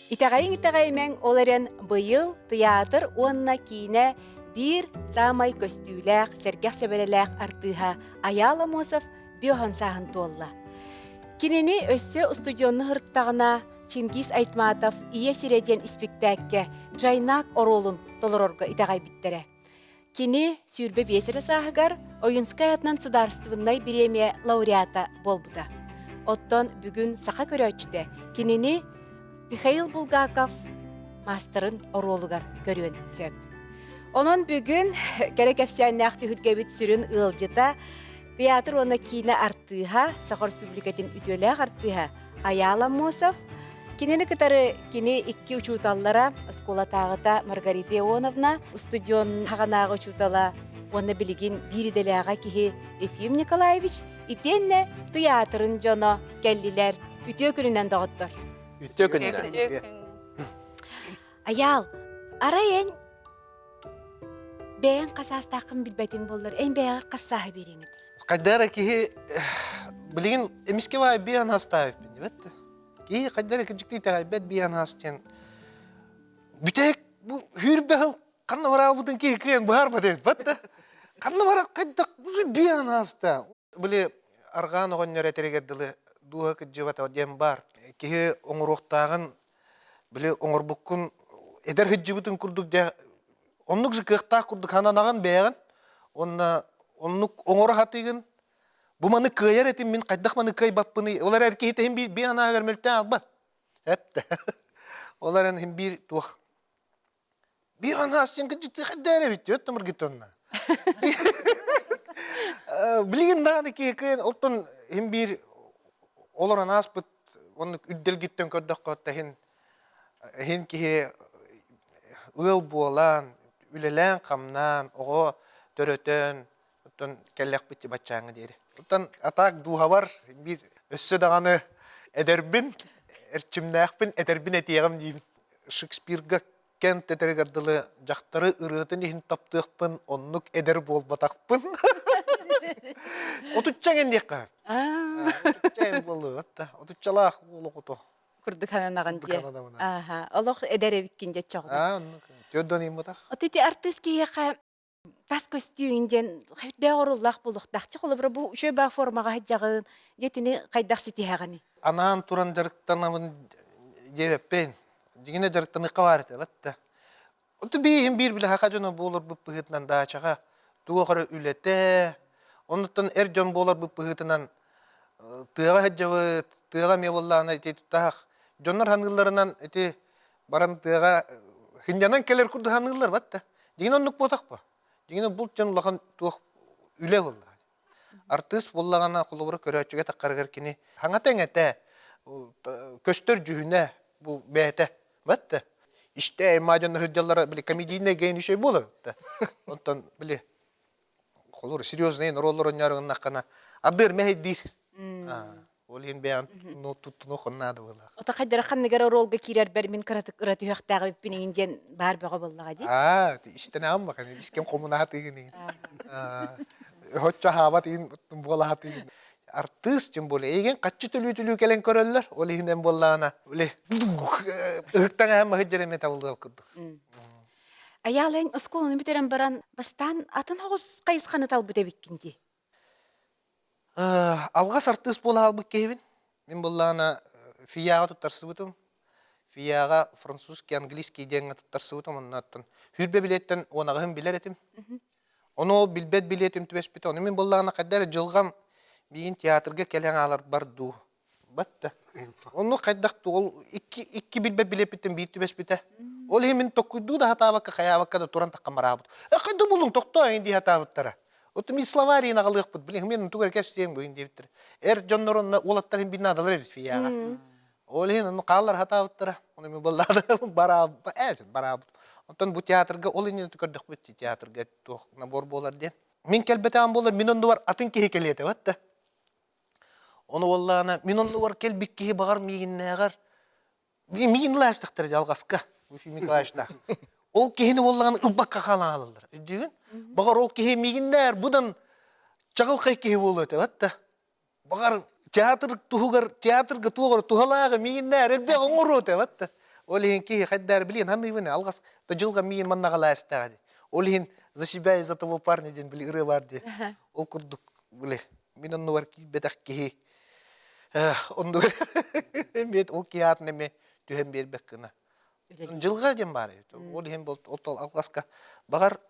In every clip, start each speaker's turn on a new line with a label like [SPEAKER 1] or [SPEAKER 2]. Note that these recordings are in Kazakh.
[SPEAKER 1] Итағайын оларын бұйыл театр онна кейіне бір самай көстүүләқ, сәргәқ сәбәреләқ артыға Аял Амосов бөған сағын толла. Кинени өссө студионны хырттағына Чингис Айтматов ие сиреден спектакке Жайнак оролун толорорга итағай биттері. Кини сүйірбе бесері сағығар ойынскай атынан сударствыннай премия лауреата болбуда. Оттон бүгін сақа көрөчті. Кинини Михаил Булгаков мастырын оролугар көрүөн сөп. Онон бүгін керек әфсияннақты хүлгебет сүрін ылжыта театр оны кейіне артыға, Сахар Республикатын үтөләқ артыға Аял Амосов, кинені кітары кені 2 учуталлара Оскола тағыта Маргарита Ионовна, студион хағанағы учутала оны білген бириделяға кихи Ефим Николаевич, итенне театрын жоно кәллилер үтө күнінен дағыттыр.
[SPEAKER 2] Үтө күнінен.
[SPEAKER 1] Аял, арайын бәйін қасастақын білбәтін болыр, ән бәйін қассағы береңді.
[SPEAKER 2] Қайдары кихи білген емеске бай бейін хастайып бен, бәтті. Кихи қайдары кіжікті тағай бәт бейін хастайын. Бүтек бұл хүрбәғыл қанна барал бұдың кихи күйен бұғар ба дейді, бәтті. Қанна барал қайдақ бұл бейін хастай. Біле арған оған нөретерегерділі дуға күджіват дем бар. Кихи оңыруқтағын біле оңыр бұққын эдер хүджібітін күрдік де оннук же кыхтаа курдук хананаган бээгэн оннук оңора хатыгын бу маны кыйар этим мен кайдак маны кый баппыны олар эркейте хим би анагар мөлтө албат эпте олар эн хим бир тух би анас чен кыжыты хадары бит өттөмөр гитонна билген дагы ки кыйын оттон хим бир олар анас бут оннук үддел гиттен көрдөк котта хин ки ыл болан үлелән камнан, оғы төрөтөн, оттан кәлләк бітті батчаңы дейір. Оттан атақ дуға бар, бір өссі дағаны әдербін, әрчімнәқпін, әдербін әтеғім деймін. Шекспирға кәнт әдергардылы жақтары ұрытын ехін таптықпын, оннық әдер бол батақпын. Отутчаң әндек қап. Отутчаң болы, отутчалақ олы құты.
[SPEAKER 1] Күрдік хананаған де. Олық әдер әбіккен де чоғды.
[SPEAKER 2] Жоддонайым бұтақ.
[SPEAKER 1] Отети артист кейеқа тас көстүйінден қайда орыллақ болуқтақчы қолы бір бұл үші баг формаға хаджағын детіні қайдақ сетихағаны.
[SPEAKER 2] Анан туран жарықтанамын дебеппен. Дегіне жарықтаны қавар еті, бәтті. Оты бейін бір білі хақа жоны болыр бұп бұғытынан да ачаға туға қары үлеті. Оныттан әр жон болыр бұп бұғытынан тыға хаджавы, тыға меболлағына еті тұтақ. Жонлар ханғыларынан еті баран тыға хинjanан келер күрді ханылар батта. Деген оннук ботақ ба. Деген бұл жан улахан туық үле болды. Артист боллағана құлыбыры көрәтшіге таққарғар кені. Хаңатен әті көстер жүхіне бұл бәйті батта. Іште әймажан хырджалары білі комедийне кейін үшей болы. Онтан білі құлыбыры серьезный роллар ойнарығын аққана. Ардыр мәйді дейір. Олин бәян туттуну қоннады болақ.
[SPEAKER 1] Ота қайдары қаннығар оролға керер бәрі мен қыратық ұраты өқтағы біппеніңден бар бәға болаға dey?
[SPEAKER 2] İşte ne amma kan iskem komuna hatığın. Hoşça hava tığın bola hatığın. Artist jim bole egen kaççı tülü kelen köröller. Oli hinden bollana. Oli ıhtan amma hıccereme tavıldı kırdı.
[SPEAKER 1] Ayalın oskolanı büteren baran bastan atın hoğuz qayısqanı tal büte bikkindi.
[SPEAKER 2] Alğas artist bola albık kevin. Men bollana fiyaga tutarsı butum. Fiyaga fransuski, angliski denge tutarsı butum onnattın. Hürbe biletten onağın biler etim. Onu bilbet biletim tübes bite. Onu men bollana kaddar jılgam biyin teatrga kelen alar bardu. Batta. Onu kaddaqtı ol iki bilbet bilet bitem bir tübes bite. Ol hemin tokuydu da hata vakka kaya vakka da turan takkamarabut. Kaydı bulun tokto indi hata vattara. Otum islavariyin ağalık bud. Bilin men tugar kestiyen bu indi bitir. Jonnorun olattar hem binadalar erit fiyaga. Ol hemin onu qallar hata vattara. Onu men bollana barab. Barab. Ondan bu teatrga ol indi tukardıq bitti teatrga toq nabor bolar den. Men kelbetan bolar men onu var atın ki keliyete vatta. Onu wallana men onu var kelbik ki bağar miginnägar. Migin lastıqtır jalgaska. Bu filmi klaşda. Ol kihini wallana ılbakka kalan alırlar. Düğün. Bağar ol kihi miginnär budan çağıl kihi bolot vatta. Bağar teatrga tuğar tuğalaga miginnär elbe oңорот vatta. Олин ки хаддар блин, ханны вына алгас жылга миин манна галаастагы. Олин за себя из этого парня ден били ыры барды. Ол курдук биле. Мен онну бар ки бетак ки. Онду мет ол кият неме төһем бербек кына. Жылга ден бар. Олин болт отол алгаска багар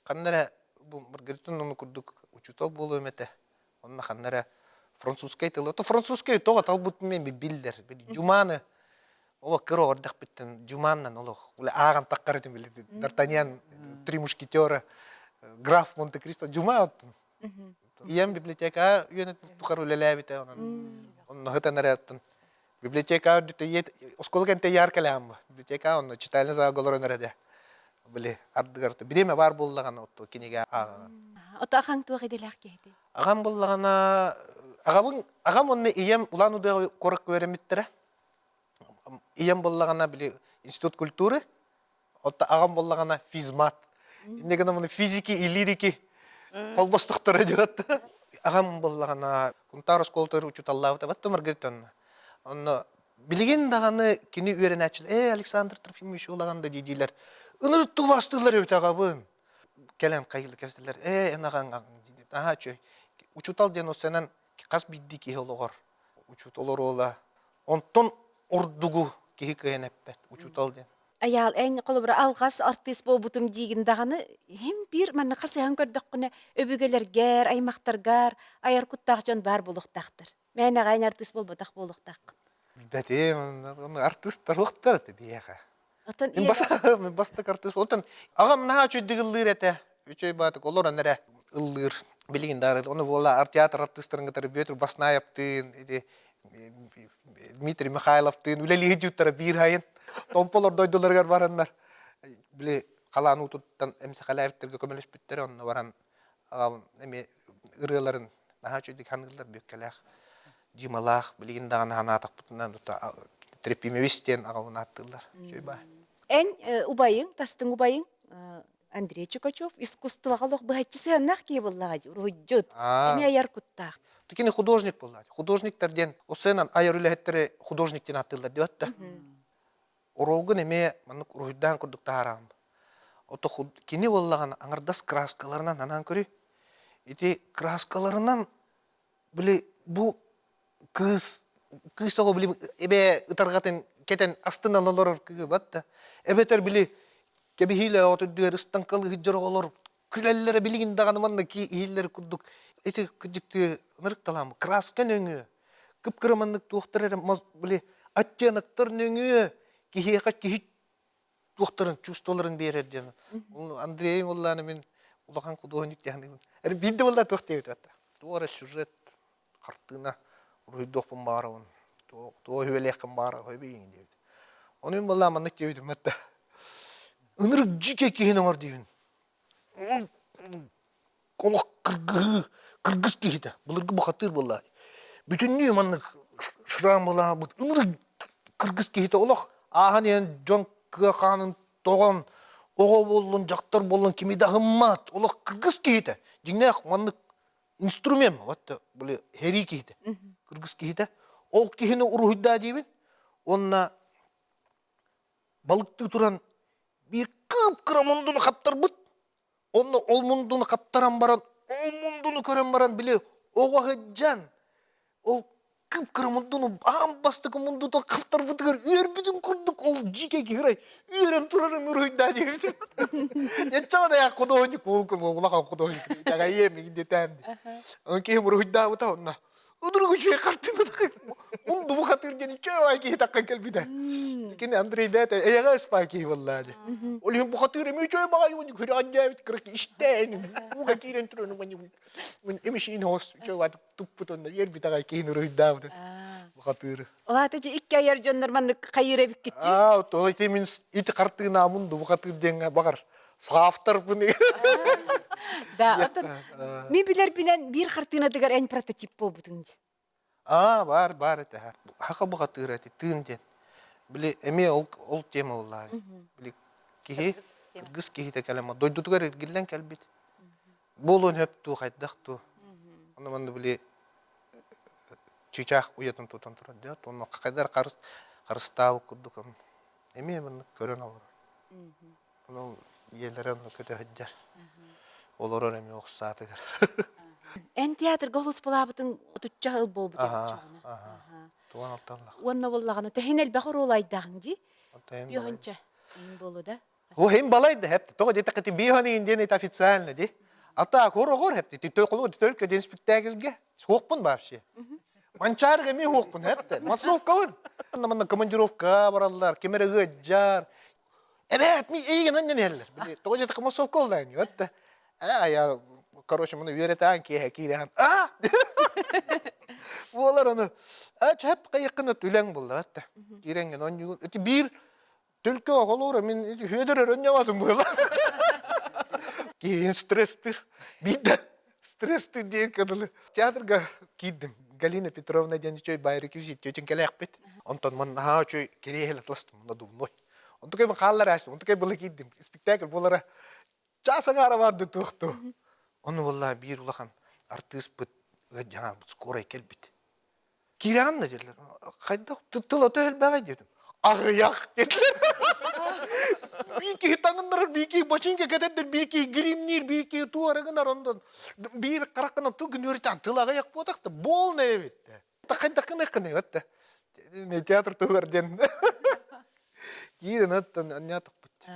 [SPEAKER 2] каннара бу маргаритун ону курдук учутал болу эмете. Онна каннара французский тылы. То французский тога талбут мен билдер. Жуманы олох кыро ордак биттен Жуманнан олох уле аган таккар этим билди. Д'Артаньян, Три мушкетера, граф Монте-Кристо Жума оттун. Ием библиотека юнет тухару лелевите онон. Он хытанараттан. Библиотека дитет осколген те яр калам. Библиотека он читальный зал голоренереде. Биле ардыгарты. Биреме бар боллаган отто кинеге ага.
[SPEAKER 1] Ота ахан тугы делак кеди.
[SPEAKER 2] Агам боллагана агам онны ием улануды корак көремиттер. Ием боллагана биле институт культуры. Отта агам боллагана физмат. Инегена муну физики и лирики колбостуктары дегат. Агам боллагана кунтар школтар учуталлавта батты маргаритон. Онно билген даганы кини үйренәчил. Александр Трофимович улаганда дидилер. Ыныр тубастылар өтагабын. Келем кайгылы кестелер. Энаган диди. Аха чөй. Учутал ден осенен кас бидди киологор. Учуталар ола. Онтон ордугу ки кенеппет. Учутал ден.
[SPEAKER 1] Аял эн колобра алгас артист болбутум дигин даганы hem bir манна касыхан көрдөккүнө өбүгөлергер, аймактаргар, аяр куттагчан бар болуктактыр. Мен агайын артист болботак болуктак.
[SPEAKER 2] Бәтем, артисттар уктар бияга.
[SPEAKER 1] Отон
[SPEAKER 2] Мен баста артист болтан. Агам наа чөйдүгүллөр эте. Үчөй баты колор анара ыллыр билигин дары. Оны бола театр артисттарын гытары Петр Баснаевтын, Дмитрий Михайловтын, үлели жуттары бир хайын. Томполор дойдуларгар бараннар. Биле калааны утуттан эмсе Халаевтерге көмөлөшпүттөр онно баран агам эме ырыларын наа чөйдүк хангылдар бөккелек. Дималах билигин даганы ханатак бутунан трепимевистен агауна аттылар. Чөйба.
[SPEAKER 1] Эн убайың, тастың убайың, Андрей Чукачев искусствога лох бахчысы аннах ки боллагы, рухуджут. Эми аяр куттак.
[SPEAKER 2] Тикини художник болду. Художниктерден осенан аяр үлехеттери художниктен аттылар диотта. Оролгун эме манук рухуйдан курдук таарам. Ото кини боллаган аңардас краскаларынан анан көрү. Эти краскаларынан биле бу кыз того биле эбе ытаргатын кетен астынан олор кыгы батта. Эбетер биле кебихиле отудуер станкалы хиджорголор күлеллере билигин даганы манна ки ийиллер курдук. Эти кыжыкты нырыкталам краскен өңү. Кыпкырманнык туктарыр биле оттенактар өңү кихи кихи туктарын чувстволарын берер ден. Андрей Улланы мен улахан художник дегенде. Бинде болла туктайт атта. Туора сюжет картына руйдокпун баарабын. То хөөлеккин баары хөбейин дейт. Оны болла маннык дейдим атта. Ынырык жике кихин оңор дейбин. Колок кыргыз кихиде. Булыргы бахатыр болла. Бүтүннү маннык шырам болла. Ынырык кыргыз кихиде олох. Ахан ен жон кыханын тогон ого болдун жактар болдун кимиде хыммат. Олох кыргыз кихиде. Жиңнек маннык инструмент вот биле хери кихиде. Кыргыз кихиде. Ол кихини уруйда дейбин. Онна балыкты туран bir kıpkıra mundunu kaptar bıt. Onu ol mundunu kaptaran baran, ol mundunu kören baran bile oğa heccan. O kıpkıra mundunu ağam bastıkı mundudu kaptar bıtıkır. Üyer bütün kurduk ol jike giray. Üyeren turarın uruyda diye. Yetçama da ya koda oyuncu kulkul oğulakan koda oyuncu. Yaga yeme gidetendi. Onki uruyda bıta onna. Udur güçüye kartını da mundu bu katır geni çoğay ki takkan kelbide. Kini Andrei dete eyaga spaki vallahi. Olihim bu katır emi çoğay bagay onu kuri acayip kırık işte. Bu kakiren turunu ben emişin host çoğay tupputonda yer bir takay kini uruyda bıta. Bu katır.
[SPEAKER 1] Ola tece ikki ayar jonlar manlık kayıra bikitti.
[SPEAKER 2] To itemin iti kartına mundu bu katır denge bakar. Saftar bunu.
[SPEAKER 1] Da atan. Mi biler binen bir kartına digar en prototip bu butunca.
[SPEAKER 2] Бар это. Хака bu katır eti tığından. Bile emi ol tema vallahi. Bile kihi kız kihi de kelama. Doydutugar gillen kelbit. Bolon hep tu haydak tu. Onu bana bile çiçek uyatın tutan turan diyor. Onu kadar karıstav kurduk. Эми мен көрөн алыр. Onun yerlere kötü hıccar. Olur emi oxsatыгар.
[SPEAKER 1] Эн театр голос булабытын утучча ыл болбут
[SPEAKER 2] Aha, aha. Tuğan altallak.
[SPEAKER 1] Уонна боллаганы тэхинел бахыр олайдагын ди.
[SPEAKER 2] Отайм балай.
[SPEAKER 1] Бьохонча ин болу да.
[SPEAKER 2] О, hem балайды hep. Тоғы дете кыты биханы инден это официально, ди. Ата хорогор hep. Ти тоқылу только ден спектакльге. Хоқпын вообще. Манчарга ми хоқпын hep. Массовка вон. Мана командировка баралар, кемереге жар. Evet, mi iyi gelen ne heller. Тоғы дете массовка олайын. Вот. Я, короче, мына үйретен кейрен. А! Олар оны. Hep қайыққына түлен болды. Кейренген он югын. Өте bir Türkü oğulur, min hüdürür önlemedim böyle. Кейін stresstir. Bir de stresstir diye kadılı. Teatrga gittim. Galina Petrovna diye çöy bayrak yüzü çöçün kelek bit. Ondan man ha çöy kereye helatlaştım. Ona duvnoy. Ondan kay makallar açtım. Ondan kay böyle gittim. Spektakl bolara çasa ara vardı tuhtu. Onu vallahi bir ulakan artist bit. Jahan skora kelbit. Kiran ne dediler? Kayda tıla töhel bağay dedim. Ağıyak dediler. Bir iki tanınlar, bir iki başınca kadardır, bir iki grimnir, bir iki tuğarıgınar ondan. Bir karakana tugün öğreten tılağa yak bodaktı. Bol ne evitte. Takın ekine ötte. Ne tiyatro tuğar den. Yirin ötten anyatık bitti.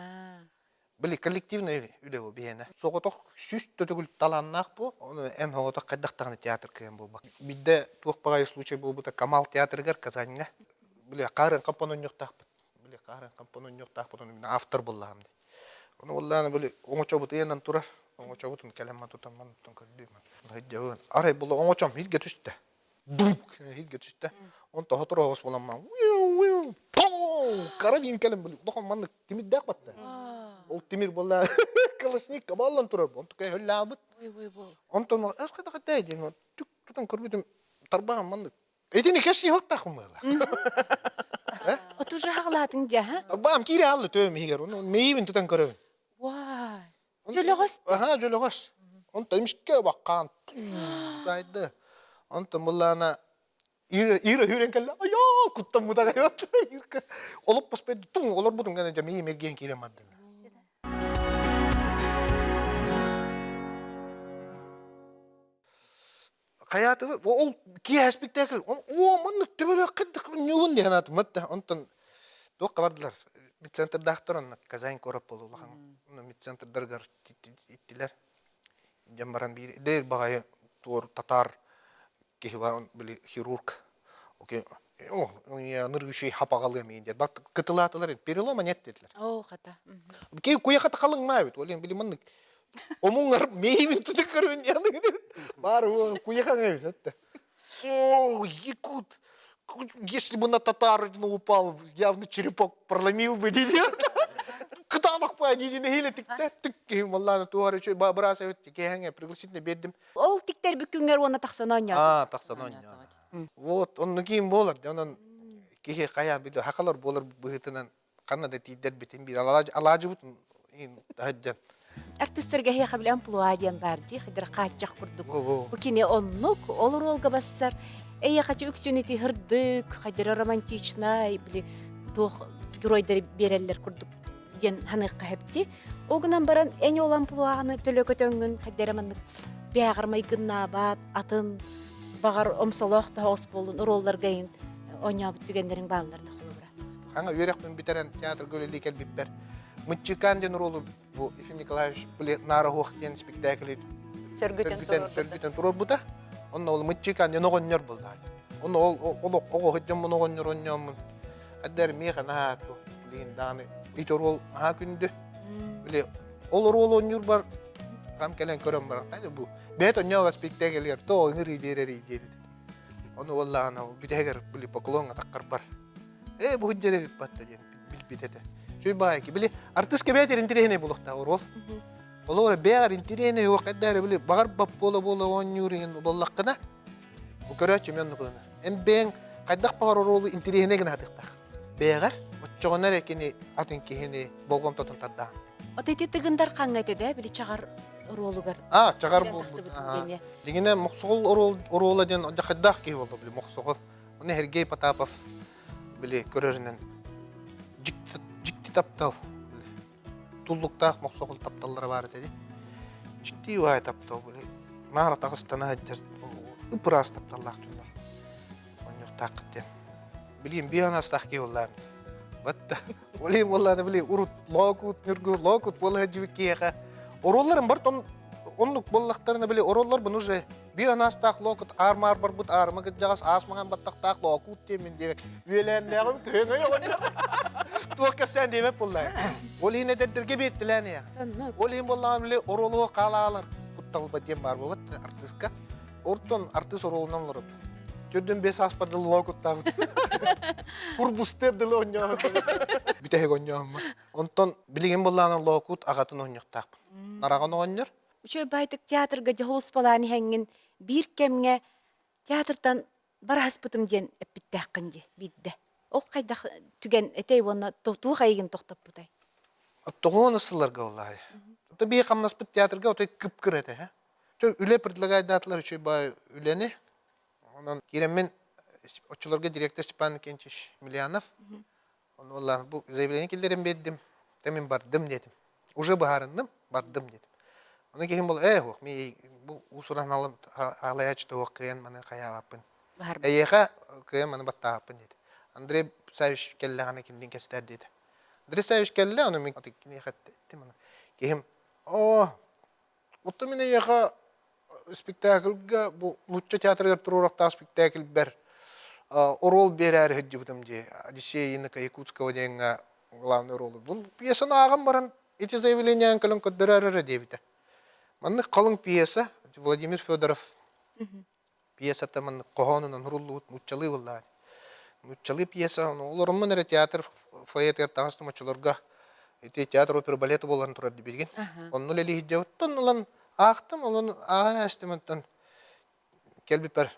[SPEAKER 2] Bili kollektivne öyle o bihene. Soğutuk süs tötügül talannak bu. Onu en hoğutuk kaddaqtağını tiyatr kıyım bu bak. Bir de tuğpağay случай bu da Kamal Teatrgar Kazan'ga. Bili qarın kampanyon yok taqpıt. Bili qarın kampanyon yok taqpıt. Onu автор bullağım di. Onu vallahi bili oňa çabut ýandan turar. Oňa çabutun kelemme tutanman tutan kördüman. Hajjawın. Aray bulla oňa çam hilge düştü. Bum hilge düştü. On ta hotur hoos bolanman. Karabin kelem bili. Dokon man timid daqpatta. O timir bulla kalasnik kaballan turar. On tukay höllabıt. Ondan asqada qataydi. Tuk tutan körbüdüm. Tarbağam man. Edini kessi yok taqmala.
[SPEAKER 1] Otuja haqlatın diye ha?
[SPEAKER 2] Tarbağam kiri allı tövüm higer. Onu meyvin tutan körübün.
[SPEAKER 1] Vay. Jölogos.
[SPEAKER 2] Aha, jölogos. Ondan imşke bakkan. Saydı. Ondan bullana ira hüren kella. Aya kuttam muda gayot. Olup pospedi tung olur budun gene jami mergen kiri madden. Hayatı o ki spektakl. O manlık tebele qıddık nüvün diye anatım hatta. Ondan doqa vardılar. Mid-center daktarın Kazan korap bolu lahan. Onu mid-center dargar ittiler. Jambaran bir der bagay tor tatar ki var bili hirurg. Okey. O ya nırgışı hapagalı mı diye. Bak kıtılatılar periloma net dediler.
[SPEAKER 1] Oo kata.
[SPEAKER 2] Ki kuya kata kalın mı evet. Olayım bili manlık. Omunlar meyvin tutukların yanı. Var o kuya kan evet hatta. О, якут. Если бы на татар упал, явно черепок проломил бы, Кытанақ па, дедіне хейлі тік кейім, Алланы туғары чөй, бұрасы өтті, кейхәңе пригласительный бердім.
[SPEAKER 1] Ол тиктер бүккүнгер оны тақсан ойнады.
[SPEAKER 2] Тақсан ойнады. Вот, оны кейін болар, онын кейхе қая білді, хақалар болар бұғытынан, қаннада тейдер бітін бір, алажы бұтын, хәдден.
[SPEAKER 1] Артисттерге хе қабыл амплуа диен барды, хадыр қачақ құрдық. Бұ кене оннук, олар олға бассар, әйе қачы үксөнеті хырдық, хадыр романтичнай, білі, тоқ геройдары берелер құрдық. Ден ханыққа хепти. Оғынан баран әне ол амплуағаны төлі көтөңін, хадыр аманық бәғырмай гынна бат, атын, бағар омсолоқ та хоғыс болын, ұроллар ғайын, оня бүттігендерін бағыларды қолы бұра.
[SPEAKER 2] Хаңа үйрекпен бітерен театр көлелі кел біппер. Мытчыкан ден ролу bu Ефим Николаевич были нарахох ден спектакли сөргүтен турор бута. Онна ол мытчыкан ден огоннор булды. Онна ол ого хөдөн мун огоннор онньом. Аддар меха наату лин даны иторол ха күндү. Биле ол рол оннур бар. Кам келен көрөм бар. Кайда бу. Бет онньо спектакльер то ыңыры берери dedi. Onu валлана бидегер биле поклонга таккар бар. Бу хүддере батта ден билбитете. Şöyle bayki bile artist kebeter intirene bulukta orol. Olur beğer intirene o kadar bile bağır bap bola on yurin bollakına. Bu körüçüm yanı kullanır. En ben kadar bağır orolu intirene gene hatıkta. Beğer o çoğunlar ekini atın kihini bolgom tatın tadda.
[SPEAKER 1] O teti tıgındar kangaydı da bile çağır orolugar.
[SPEAKER 2] Çağır bu. Dingine muksol orola den o kadar ki oldu bile muksol. Onu her gay patapaf bile köründen. iki таптал. Туллуктаах мохсоқыл тапталлары бар dedi. Ciddi vay taptal böyle. Mağara Dağıstan'a haccar. Ipras taptallах tunlar. Onyoq taqıttı. Bileyim bir anas taqki ollam. Batta. Olayım vallahi bileyim urut lokut nürgür lokut vallahi jivkiya. Orollarım бар ton onluk bollaqtarına bile orollar bunu je bir anas taq lokut armar bar but arma gıcağas asmagan battaq taq lokut demin debek. Üyelenleğim köhene yok. Tuğka sen demek vallahi. Olayım ne derdirge bettiler ya. Olayım vallahi bile orolu qalalar. Puttal badem var bu artistka. Orton artist orolundan vurup. Tördün 5 aspadıl lokuttan. Kurbustep de onyo. Biteh onyo. Onton bilgin bollanan lokut agatın onyoq taq. Naragan onyor.
[SPEAKER 1] Şöyle baytık teatrga jahulus balani hengin bir kemge teatrdan barhaspıtım diyen epitteqqindi bidde. O qayda tügen etey wonna tuğ qaygın toqtap butay.
[SPEAKER 2] Toğun ısıllarga vallahi. Tabii qamnas bit teatrga otay kıpkır ete ha. Çok üle pırtlaga datlar şu bay üleni. Ondan kiremin oçularga direktör Stepan Kençiş Milyanov. Onu vallahi bu zaявление kilderim berdim. Demin bardım dedim. Уже baharındım, bardım dedim. Ona kehin bol mi bu usuran alım alayaç da okuyan mana kaya apın. Eyeha okuyan mana batta apın dedi. Andrei Saviç kelle ana kindin kester dedi. Andrei Saviç kelle onu mi atikini xatte mana. Kehin Утта яха спектакльга бу лучше театрга туруракта спектакль бер орол берер хеджибутам же Одиссея Якутского денга главный роль. Бу пьесаны агам баран эти заявления калын коддырары дебите. Манны калын пьеса Владимир Федоров. Пьесата манны кохонунан руллут муччалы буллар. Муччалы пьеса, олорумун эре театр фойетер тагыстым очуларга эти театр опера балеты боларын турар дибирген. Онну лели хиджауттан улан ақтым, улан астымыттан келбипер.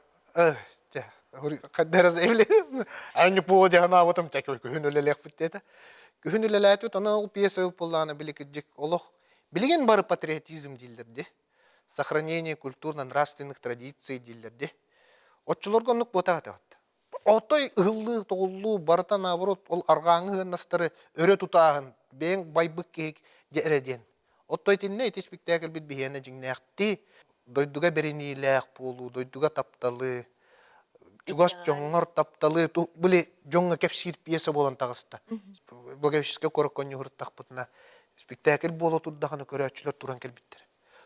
[SPEAKER 2] Каддара заявление. Ани по дяна вот там такой күнүлө лекфиттета. Күнүлө латут ана ол пьеса болланы биликиджик олох. Билген бары патриотизм дилдерди. Сохранение культурно-нравственных традиций дилдерди. Отчуларга нук ботагата. Отой ыллы толлу барта наоборот ол аргаңы настары өрө тутагын бең байбык кек жереден. Отой тинне эти спектакль бит бихене жиңнакти дойдуга беренилек болу, дойдуга тапталы, чугас жоңор тапталы, буле жоңга кепсир пьеса болан тагыста. Благовещенский короконю хуртакпытна спектакль боло турдаганы көрөчүлөр туран келбиттер.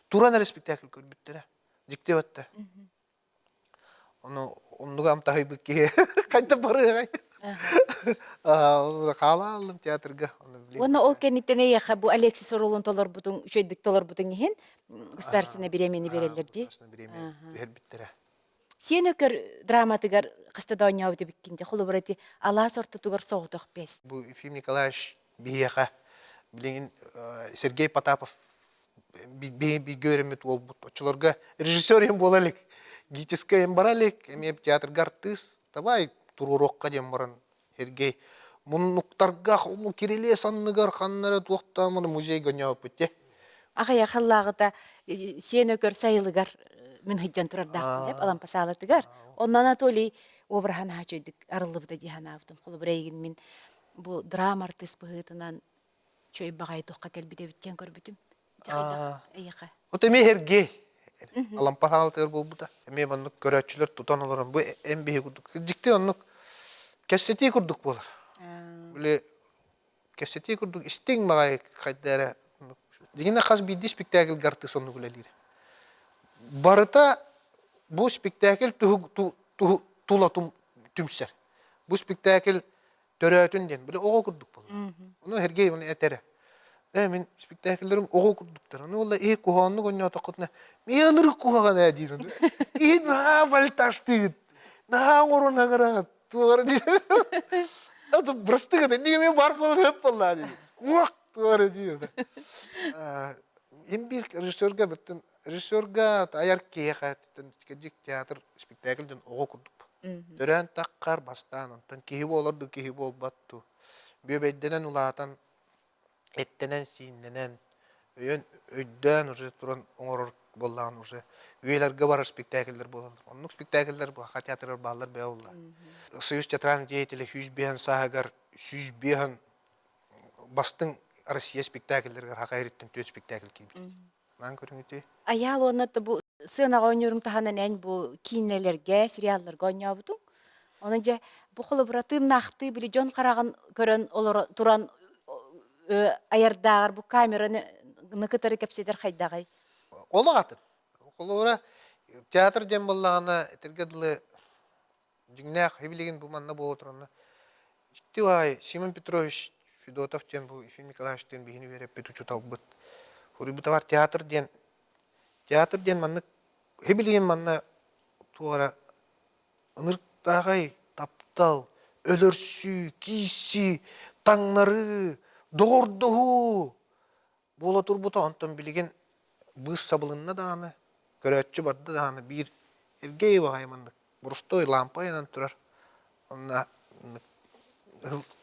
[SPEAKER 2] Туран эле спектакль көрбүттер. Диктебатта. Оннуга амтахай бикке кайда барыгай. Кала алдым театрга.
[SPEAKER 1] Оны ол кенниттене яха бу Алексис Оролун толор бутун үчөйдүк толор бутун ихин государственный беремени берелерди.
[SPEAKER 2] Государственный бербиттер.
[SPEAKER 1] Сен өкөр драматыгар кыстада ойнау деп биккенде холу бурати ала сортутугар соғдық бес.
[SPEAKER 2] Бу Ефим Николаевич бияха билген Сергей Потапов би görümüt ол бут очуларга режиссерим болалык. Гитискайым баралык, эмеп театрга артист, давай турурокка дем баран Сергей. Муннуктарга холу киреле санныгар ханнары туакта муну музейга ньяп битте.
[SPEAKER 1] Агая халлагыта сен өкөр сайылыгар мен хиджан турардак деп алам пасалатыгар. Ондан Анатолий обрахан хачыдык арылыбыда диханавдым. Холу брейгин мен бу драма артист быгытынан чөй багай токка келбиде биттен көрбүтүм. Жагайда эйка.
[SPEAKER 2] Оте Сергей алам пасалатыр болбута. Эме муну көрөчүлөр тутан олорун бу эмби курдук. Жикти оннук кессети курдук болар. Биле кессети курдук истең магай кайдара. Дигине хас бидди спектакль гарты сонну гулелир. Барыта бу спектакль тулатум түмсер. Бу спектакль төрөтүнден биле ого курдук болду. Ону Сергей муну этере. Мен спектакльдерим ого курдуктар. Аны валла куханны гонья такытна. Мен ырык кухага да дирин. На вальташтыт. На орона гара. Туар дир. Аты брыстыгы неге мен бар болуп өп болду дир. Уак туар дир. Эм бир режиссерга биттен режиссерга аяр кехаттен кежик театр спектакльден ого курдук. Дөрөн таккар бастан онтон кеһи болорду кеһи болбатту. Бөбөйденен улаатан эттенен сиинненен өйдөн уже туран оңорор боллаган уже үелерге бар спектакльдер болот. Оннук спектакльдер бу театрлар баллар беулла. Союз театральный деятели Хюзбен Сагар Сюзбен бастың Россия спектакльдерге хакайрыттын төт спектакль кийбит. Нан көрүңүтү.
[SPEAKER 1] Аял оннатта бу сыынага ойнорун таханан эн бу кинелерге, сериалларга ойнобутуң. Оны же бу холобураты нахты били жон караган көрөн олор туран аярдагар бу камераны ныкытары кепседер хайдагай.
[SPEAKER 2] Олагатын. Колора театр дем боллагана тергедле жигнах хебилеген бу манна бо отурна. Жиктивай Симон Петрович Федотов ден бу Ефим Николаевич ден бигини береп бетучу талбыт. Хури бу товар театр ден манны хебилеген манна туара ыныртагай таптал өлөрсү кийси таңнары догордоху бола турбута онтон билеген быз сабылынна даганы көрөтчү барды даганы бир эргей багаймандык бурустой лампа янан турар. Онна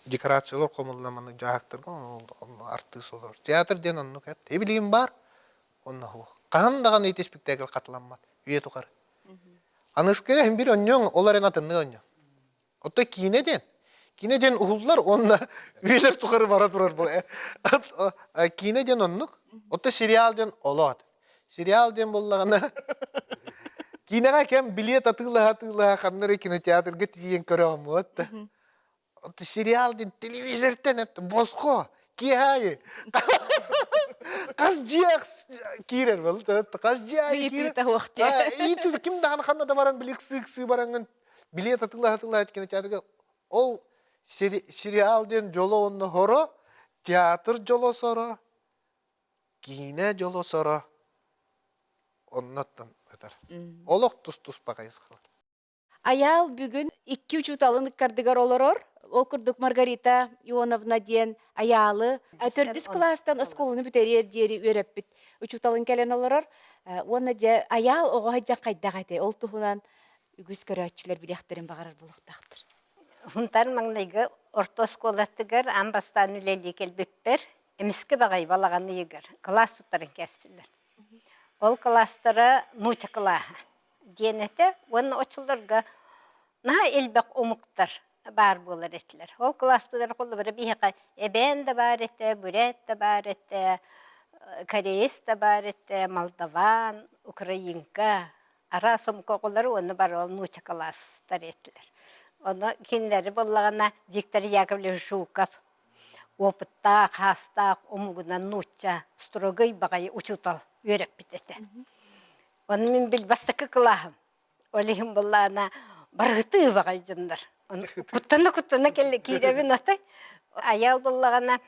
[SPEAKER 2] декорациялар комулламаны жаактырган артыс олор. Театр ден онну кет. Эбилигин бар. Онна ху. Кандаган эти спектакль катламат. Үйе тукар. Аныскы hem bir onyon olaren atınны onyon. Otta Кинеден ухуллар онна үйелер тукары бара турар бу. Кинеден оннук. Отта сериалден олот. Сериалден боллагана кинега кем билет атыла ханнары кинотеатрга тиген көрөм отта. Отта сериалден телевизорден эпти боско кихайы. Каз жиак кирер болду. Каз жиак кирер. Итү ким даган ханнада баран билексикси баранган билет атыла кинотеатрга ол сериалден жоло онно хоро, театр жоло соро, кине жоло соро. Оннаттан өтөр. Олок тус багайыз кылар.
[SPEAKER 1] Аял бүгүн 2-3 уталын кардыгар олорор. Ол курдук Маргарита Ионовна диен аялы. 4 класстан осколуну бүтерер диери өрөппүт. 3 уталын келен олорор. Оны де аял ого хаҗа кайдагайте. Ол тухунан үгүс көрөчүлөр билехтерин багарар булуктактыр.
[SPEAKER 3] Хунтар маңнайга орто сколаттыгар амбастан үлели келбеппер. Эмиске багай балаганы егер. Класс туттарын кестилер. Ол класстары нуча клаха. Денете, оны очуларга на элбек омуктар бар болар ettiler. Ол класстар колу бир бихека эбен да бар etти, бүрет да бар etти, кореец да бар etти, молдаван, украинка, ара сомкоголары оны бар ол нуча класстар ettiler. Оны кинлери боллагана Виктор Яковлевич Жуков опытта, хаста, омугунан нуча, строгой багай учутал өрөп битете. Оны мен билбастыкы кылахым. Олихим боллагана барыты багай жындар. Куттана келе киребин атай. Аял боллагана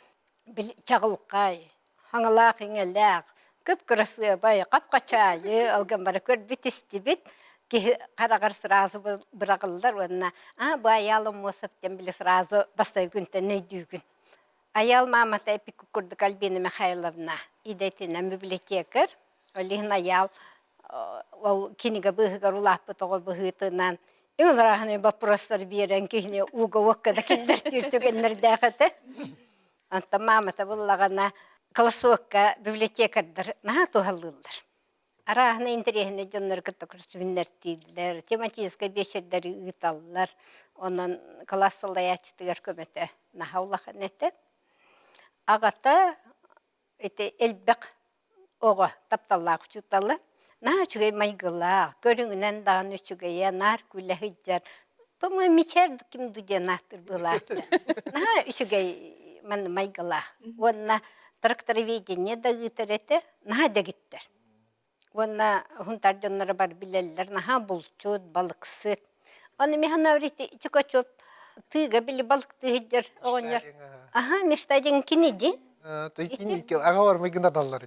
[SPEAKER 3] чагылкай, хаңалак иңелак, көп красы бай капкачайы алган бар көр битисти бит. Ки карагар сразу бырагылдар онна. Бу аялым Мосоптен биле сразу бастай күнтен нөйдүгүн. Аял мамата эпик курдук Альбина Михайловна идетина библиотекар. Олихин аял ол кинига быгар улаппы того быгытынан Илрахны вопростар берен кихне уга ваккада киндер тиртүгеннер дахаты. Анта мамата буллагана классовка библиотекардар на тухаллылар. Арахны интерехне жоннор кытыкырсүннер тилдер, тематический беседер ыталлар. Онан классылаячтыгар көмөтө нахаулаханете. Агата эте элбек ого тапталлак чуталла. На чугай майгыла, көрүңүнөн даган үчүгөйө нар күлө хыджар. Помой мичер ким дуде нартыр была. На үчүгөй мен майгыла. Онна трактороведение да гытерете, на да гиттер. Онна хунтар жоннора бар билелер, на булчут, балыксыт. Оны механаврите чукачоп тыга били балыкты хыджар огоньор. Мечтаден кинеди.
[SPEAKER 2] Той кини агавар мыгына даллар.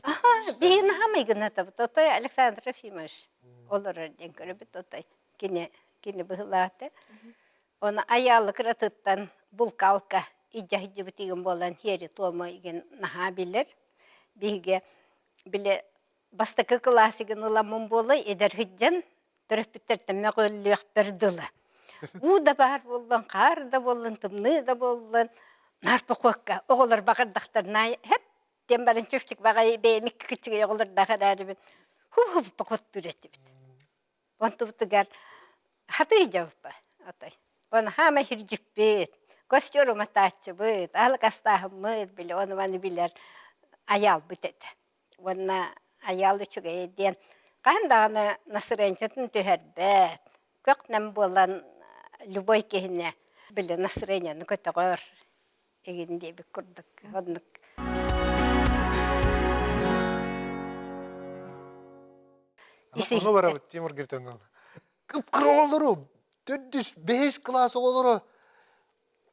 [SPEAKER 3] Бейін хамайгына табы. Тотой Александр Ефимович. Олар ден көрөбіт тотой. Кені бұғылаты. Оны аялы кыратыттан бұл калка иджа-иджа бітеген болан хері тома еген наха билер. Бейге біле бастықы классиген ұламын болы едер хыджан түріпіттерден мәғөлліғ бірділі. У да бар болын, қар да болын, тымны да болын. Нарпы қоққа, оғылар бағырдақтарына хеп дем барын чөштік бағай беймік кітчіге оғылар дағар әрі бін хуп-хуп бақыт түреті біт. Онты бұтығар хаты жауып ба, атай. Оны хама хір жүппет. Көз жорыма таачы бұд, алық астағым мұд білі, оны маны білер аял бұд еді. Оны аял үшіге еден. Қандағаны насыренчетін төхербет. Көкнен болан любой кехіне білі насыренчені көтіғыр. Егінде бір күрдік.
[SPEAKER 2] Onu var abi Timur Gürten'den. Kıpkırı oluru, 405 klas oluru.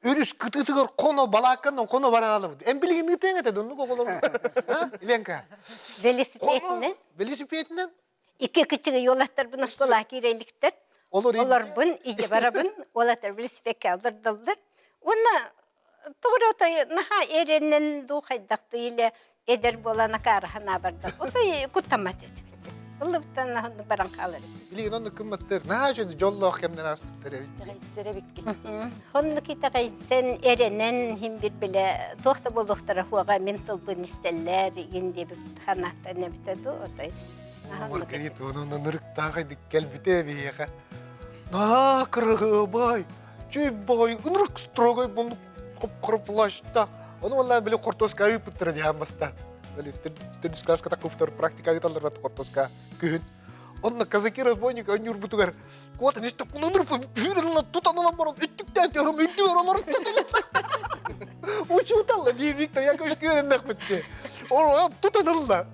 [SPEAKER 2] Örüs kıtıtıgır konu balakkandan konu bana alıp. En bilgin gittiğin ete döndük okulur. Ha? İlenka.
[SPEAKER 3] Velosipedinden.
[SPEAKER 2] Velosipedinden.
[SPEAKER 3] İki küçüğü yollatlar bunu skola gireyliktir.
[SPEAKER 2] Olur
[SPEAKER 3] bun, iyice barabın, olatlar velosipedke aldırdılar. Ona doğru otayı naha erenen doğaydaktı ile eder bolana karahana barda. Otayı kutlamat edip. Ilıptan nahını baran kalır.
[SPEAKER 2] Bilgin onu kımmattır. Ne şöyle jollu akşamdan aspıttır.
[SPEAKER 3] Onu kitaqay sen erenen him bir bile tohta boluqtara huaga mental bun isteller indi bir hanahta ne bitedi otay.
[SPEAKER 2] Margarit onun nırık dağı dikkel bite beyaka. Na kırığı bay. Çöy bay. Nırık strogay bunu kırpılaşta. Onu vallahi böyle kortoska ayıpıttır diye basta. Böyle tedis kelas kata kuftur praktika gitarlar vat kortoska kühün. Onunla kazakira boynik önyur butugar. Kuatan işte bunu nırpı büyürünle tutanılan bana ettikten diyorum ediyor onları tutanılan. Uçutalla diye Victor ya köşkü önünden bitti. Onu tutanılan.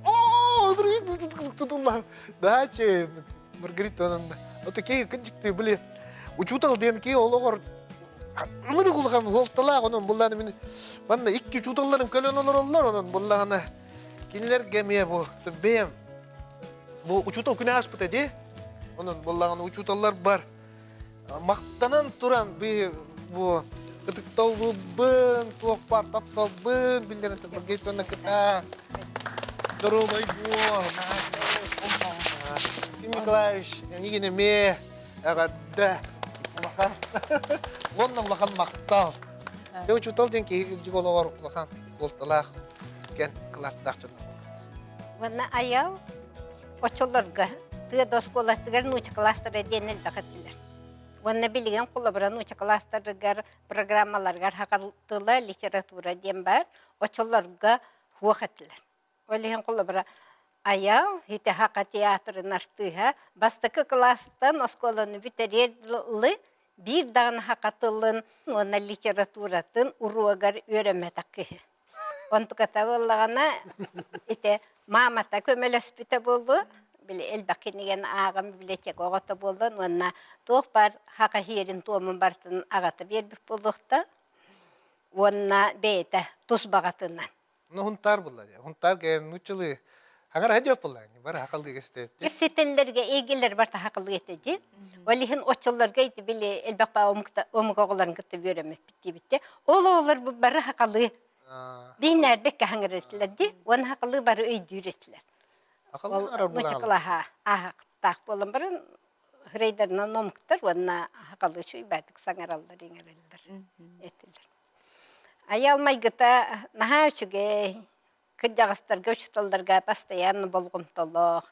[SPEAKER 2] Tutanılan. Daha şey Margarita onun da. O tekey kıcıktı böyle. Uçutal diyen ki olur. Ömür kulağın holtalar onun bunların beni. Bana iki uçutallarım kölen olurlar onun bunlarına. Kinler gemiye bu. Beyim. Bu uçutal güne aspıt edi. Onun bunların uçutallar var. Maktanan turan bir bu gıdıktal bu bın, tuğuk var, tattal bın, bildirin tıkır geçtiğinde kıta. Здоровый бог. Тим Николаевич, нигене ме, да. Оннан лахан мактал. Те учутал ден ки жиголовар лахан болталах кен кылаттак жана.
[SPEAKER 3] Вана аял очолорга тыга досколаттыгар нуча кластер денел дакатилер. Вана билген кулабра нуча кластергар программаларгар хакалтыла литература ден бар, очолорга хуакатилер. Олиген кулабра аял хите хака театрын артыга бастыкы класстан осколаны битерерлы bir dağın hakatılın, ona literaturatin uruagar öğrenmetakı. Ontu katavallağına ite mamata kömelespüte boldu. Bile elbakinigen ağam bibliotek oğata boldu. Ona toğpar haka hiyerin toğumun bartın ağata berbik boldukta. Ona beyte tuz bağatından.
[SPEAKER 2] Onu huntar bunlar ya. Huntar gelen nuçulu. Hangar hadi yapılan. Var hakal geçti.
[SPEAKER 3] Efsetellerge ilgiler barta haklı getedi. Olihin oçollarga iti bile elbakpa omuka oğlan gitti öğrenmek bitti. Oğlar bu barı haklı. Binler bekke hangar ettilerdi. Onun haklı barı öydü ürettiler.
[SPEAKER 2] Hakal hangar bulan.
[SPEAKER 3] Noçaklaha ahak bolan barın hıreydarına nomuktur. Onun haklı şu ibadik sangarallar ingarallar ettiler. Ayalmay gıta naha üçüge kıcağıstar göçtallarga pastayanı bolğum toluk.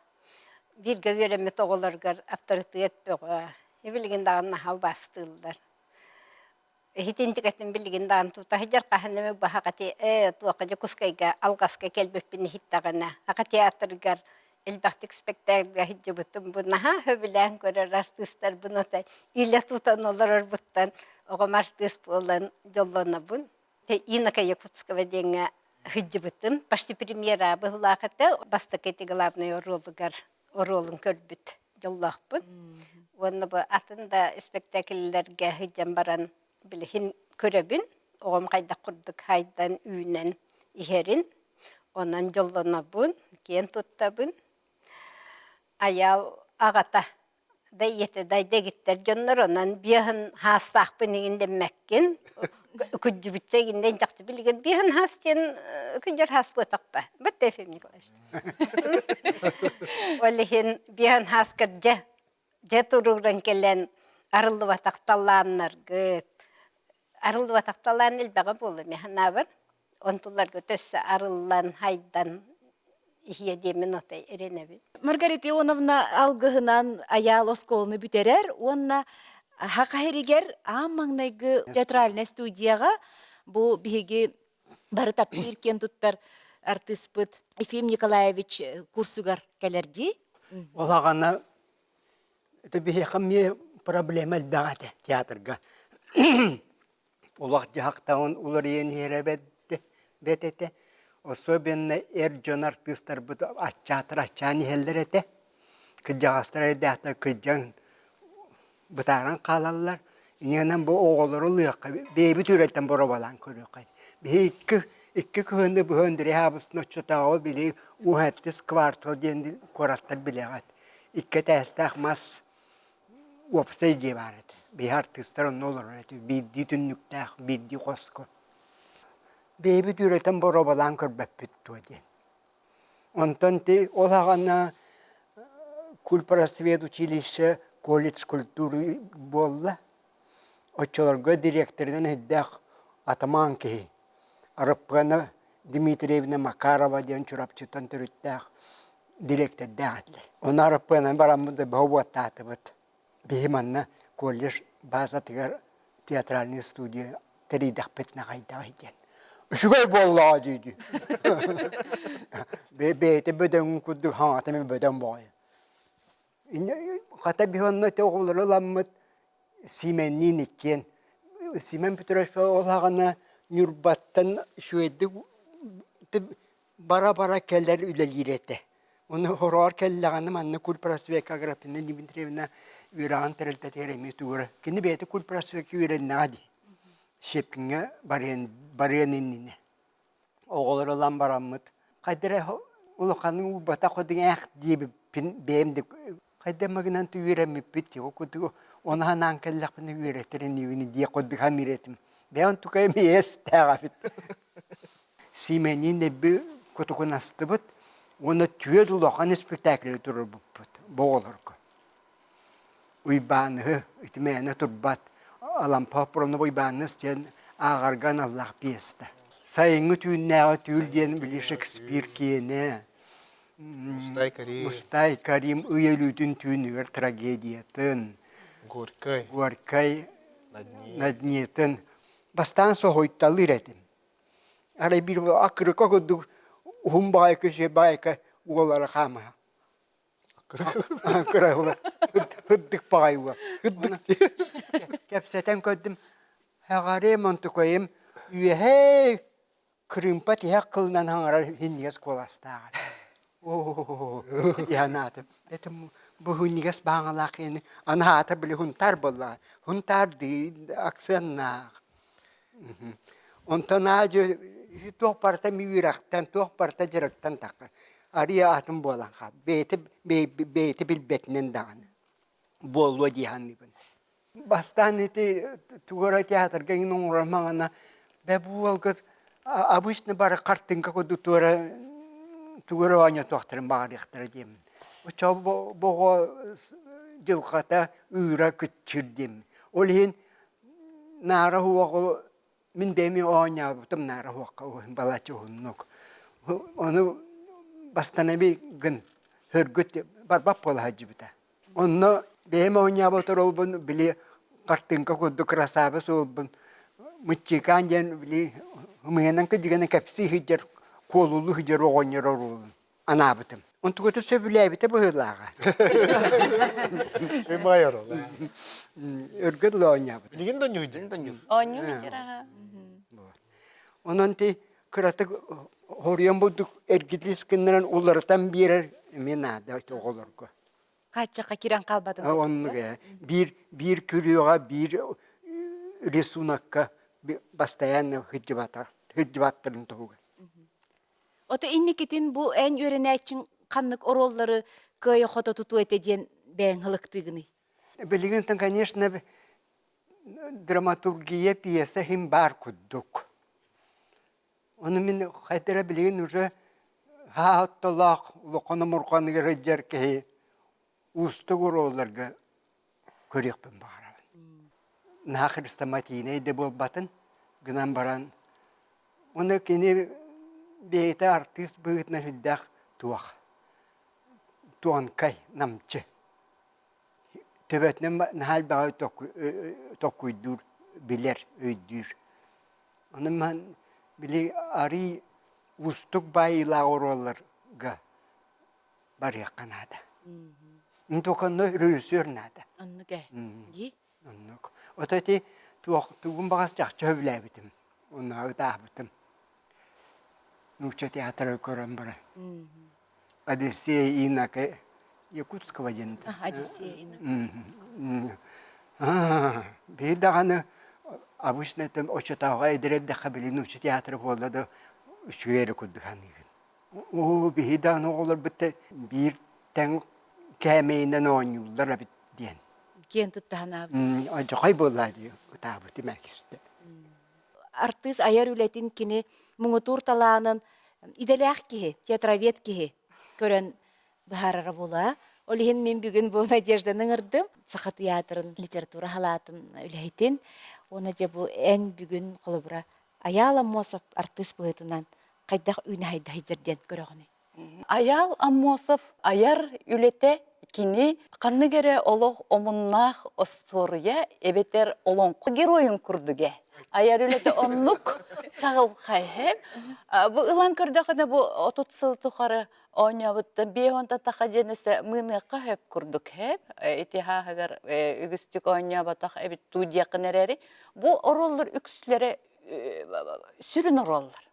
[SPEAKER 3] Bir gövüremi toğulargar avtoritet boğa. Bilgin dağın naha bastıllar. Hitintik etin bilgin dağın tuta hicar qahaneme baha qati tuaqaja kuskayga alqaska kelbepini hittağına. Aqa teatrgar elbaqtik spektaklga hicabıtım bu naha höbilen görer artistler bunu da ile tutan olur buttan. Oğum artist olan jollana bun. Inakaya kutskava denga hicabıtım. Başta premiera bıhlaqata bastaketi главный rolun körbüt jollaq bun. Onu bu atında spektakllerge hicam baran bilhin körebin. Oğum qayda kurduk haydan üyünen iherin. Ondan jollana bun. Kiyen tutta bun. Ayal ağata da yete dayda gitter. Jonlar ondan bihan hastaq binigin demekkin. Kücü bütseginden çaktı bilgen. Bihan hasten kücer hast bu takpa. Batta efem Nikolaş. Olihin bihan haskar tururdan kellen arıldı vataktallanlar gıt. Arıldı vataktallan elbağa bolu mehana var. Ontular götösse arıllan haydan ihye demin otay erenebi.
[SPEAKER 1] Margarita Ионовна algıhınan ayal oskolunu büterer, onna Хақайригер аммаңнайгы театральная студияға бу биһиги бары таптыр кен туттар артистпыт Ефим Николаевич курсугар келерди.
[SPEAKER 4] Олағана это бихеқаме проблема дағады театрга. Олақ жақтауын улар ен еребетті бететі. Особенно жон артисттар бұд ачаны хелдер еті. Күджағастар әдәті күджан бұтаран қалалар. Енен бұл оғылары лүйаққа бейбі түреттен бұры балан көріқай. Iki köyünde bu höndüre habısını çatağı bile uhattis kvartal dendi koratlar bilegat. İki testak mas opsay civaret. Bir artistler ne olur öyle bir ditünlükte bir di kosko. Bebi düreten borobalan körbep bittu diye. Ondan te olağana Kulprasvet училище колледж культуры болла. Очолорга директордан heddak ataman ki. Arapgana Dimitrievna Makarova diyen çorapçıtan türüttağ direktör dağıtlar. Onu Arapgana baramında bahuvat tatıbıt. Bihimanna kollej bazatıgar teatralni studiya teridak petna kaydağı diyen. Şugay bolla dedi. Beyte beden kudu hanatımı beden boyu. Kata bihanna teoğulları lammet Simen'nin ikken. Simen Petros'ta olağana Nurbat'tan şu eddi bara keller ülelirete. Onu horor kelleğanım anne Kulprasveka grafinin Dimitrievna Üran terelde teremi tuğra. Kendi beyte Kulprasveka üren nadi. Şepkinge bariyaninine. Oğulları olan baramıt. Kaydere ulukanın u bata kodun ek diye beğendik. Kaydere maginantı üremi bitti. O kudu ona hanan kellekini üreterin evini diye kodun hamiretim. Ben tukayım yes tağafit. Simenin de bir kutukun astıbıt. Ona tüyed ulakan spektakli durur buput. Boğulur ko. Uybanı, itmeyene turbat. Alam papronu uybanı isteyen ağargan Allah piyesta. Sayını tüyünne tüyül diyen bili Shakespeare kiyene. Mustay Karim üyelütün tüyünüger tragediyatın. Gorkay. Nadniyetin. Bastan sohoytalı redim. Ara bir akırı kokudu humbayka şeybayka uğulara kama. Akırı uğular. Hıddık bağıyla. Hıddık diye. Kepseten koydum. Hagare montukoyim. Hey kırımpat ya kılınan hangar hinyas kolastar. Oh, yanatım. Dedim bu hinyas bağalak yani. Anahata bile huntar bolla. Huntar değil aksenna. Ondan acı toh parta miviraktan toh parta jeraktan takar. Araya atım bolan kal. Beyti bilbetnen dağın. Bollu dihan ibn. Bastan eti tugara teatrga inonramana be bu algat abışne bara kartınka kodu tugara anya tohtarın bağır ihtiradim. O çab boğa cevkata üra küçürdüm. Olhin nara huwa min bemi onya butum nara huwa balaçı hunnuk. Onu bastana bir gün hırgüt barbap bola hacı bita. Onu bemi onya butur olbun bili kartınka kodu krasabes olbun. Mıçıkan jen bili hımayanan kıcıgana kapsi hıcar kolulu hıcar oğonyar olun. Ana butum. Onu kutu sevüley bita bu hırlağa.
[SPEAKER 2] Şey bayar ol.
[SPEAKER 4] Örgütlü onya butum.
[SPEAKER 2] Ligin dönüydü.
[SPEAKER 5] Onyu hicra.
[SPEAKER 4] Onun te kıratık horyan bulduk ergitlis kındıran ulardan birer menada işte olur ko.
[SPEAKER 1] Kaçça kiran kalbadın.
[SPEAKER 4] Onun bir kürüyoga bir resunakka bastayan hıcıbattırın tohuga.
[SPEAKER 1] Ota innikitin bu en öğrenəçin kanlık orolları köye xoto tutu etediyen ben hılıktığını.
[SPEAKER 4] Bilgin конечно драматургия пьеса хим бар куддук. Onu min xaytara bilgin уже hattolaq loqona murqanı gerajar ki ustu gorolarga körüqpin bara. Nahir istamatine de bol batın gınan baran. Onu kini beyte artist bıgıtna hüddak tuaq. Tuan kay namçı. töbetnen nahal bağı tokkuydur biler öydür. Onun man bili ari ustuk bayla orollarga var yakınada. Ntokanno röysör nada.
[SPEAKER 1] Annu ge. Di.
[SPEAKER 4] Annok. Otati tuğun bağız çakça bitim. Onu dağıtım. Nukça tiyatro koran bara. Одиссея инака Якутского дента.
[SPEAKER 1] Одиссея инака.
[SPEAKER 4] Бейдағаны обычно там очатауға эдерет де қабілі нучы театры болды да үшігері күдіған еген. О, бейдағаны олар бітті бір тәң кәмейінен ойнулар бит дейін.
[SPEAKER 1] Кен туттаһан абы.
[SPEAKER 4] Жоқай болады ұтабы демәкісті.
[SPEAKER 1] Артист аяр үлетин кини муңутур талаанын иделях киһи, театровед киһи көрөн бахарара була. Олиһин мен бүгүн бу Надежданың ырдым. Саха театрын, литература халатын үлейтин. Оны же бу эн бүгүн холобура Аял Аммосов артист быһытынан кайдах үйнө хайда хайдерден көрөгөнү.
[SPEAKER 5] Аял Аммосов аяр үлете кини канныгере олох омуннах остория эбетер олонку героин курдуге. Аяр үлете оннук чагыл хайхеп. Бу ылан көрдөкөнө бу 30 сыл тухары ойнабытта беонта тахаженесе мыныка хеп курдук хеп. Итихагар үгүстүк ойнабатак эбит тудия кынерери. Бу ороллор үкслери сүрүн ороллор.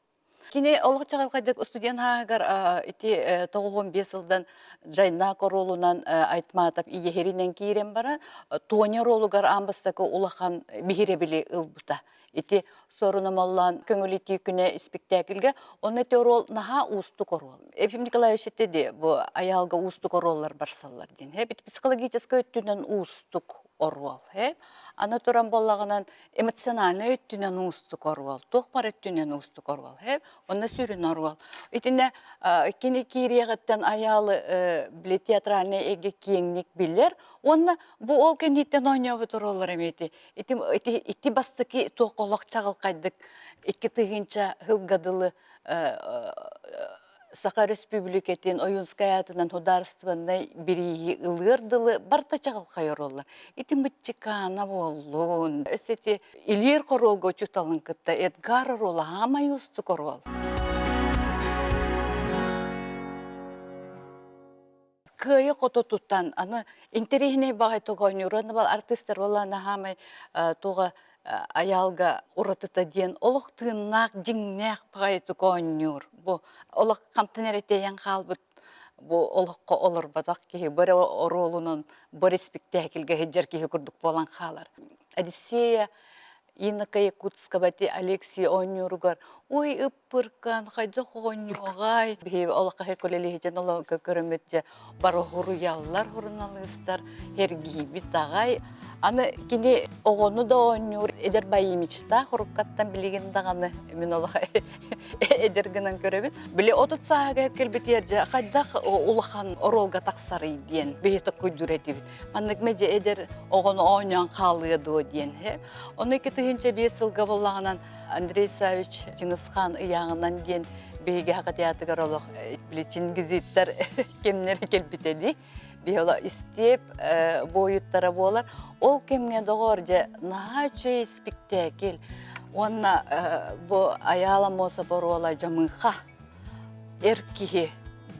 [SPEAKER 5] Кини олық чағалқайдық студент хағар ити 95 жылдан жайна королунан айтматап иехеринен кейрен бара, тоня ролугар амбастакы улахан бихиребили ылбута. Ити сорунum олан көңілі түйкіне спектакльге, оны те рол наха уусту корол. Ефим Николаевич dedi, bu ayalga uustuk orollar barsallar den. Hep psikologический өттүнен uustuk orol. Hep ana turan bollağынан эмоциональный өттүнен uustuk orol. Тоқпар өттүнен uustuk orol. Hep ona sürün orol. İtinde kini kiriyagıttan ayalı bile teatralne ege kiyenglik bilir. Onu bu ol kenditten oynayıp orollar emeti. İti bastaki toqolaq çağılqaydık. 2 тыгынча hılgadılı Саха Республикатын Оюнская атынан хударственной бириги ылырдылы барта чағылқай ороллар. Итин бітчикана болуын. Өсети Илир королго чуталын кытта Эдгар орола хама юсты корол. Кыя қото туттан, аны интерехіне бағай тоғайны ұраны бол артистер оланы хамай тоға аялга уратыта ден олық тыыннақ жиңнәқ бағайты көңнүр. Бу олық қантынеретейен қалбыт, бу олыққа олыр бадақ кейі, бір оролының бір спектакльге хеджер кейі күрдік болан қалар. Одиссея, Инака Якутскабати Алексей Онюругар, ой ыппыркан, қайды қоңнуғай. Бейі олыққа хекөлелі хеджен олығы көріметте бары ғұру яллар ғұрыналыстар, хергейбі тағай. Аны кені оғыны да ойнур эдер байымичта хұрыққаттан білеген дағаны мен олыға эдергінен көребет. Біле отыт сағаға келбет ерже қайдақ улахан оролға тақсары дейін бейті көйдір әдебет. Маннық мәже эдер оғыны ойнуан қалыды дейін. Оны 2-5 жылға болағынан Андрей Савич Чингисхан ұяғынан дейін бейге хақа театргар олық біле Чингизиттер кемнері келбет еді. Бейола істеп бойыттары болар. Ол кемге доғыр же наға чөй спектакл. Онна бұл аяла моса борола жамынға. Эркихи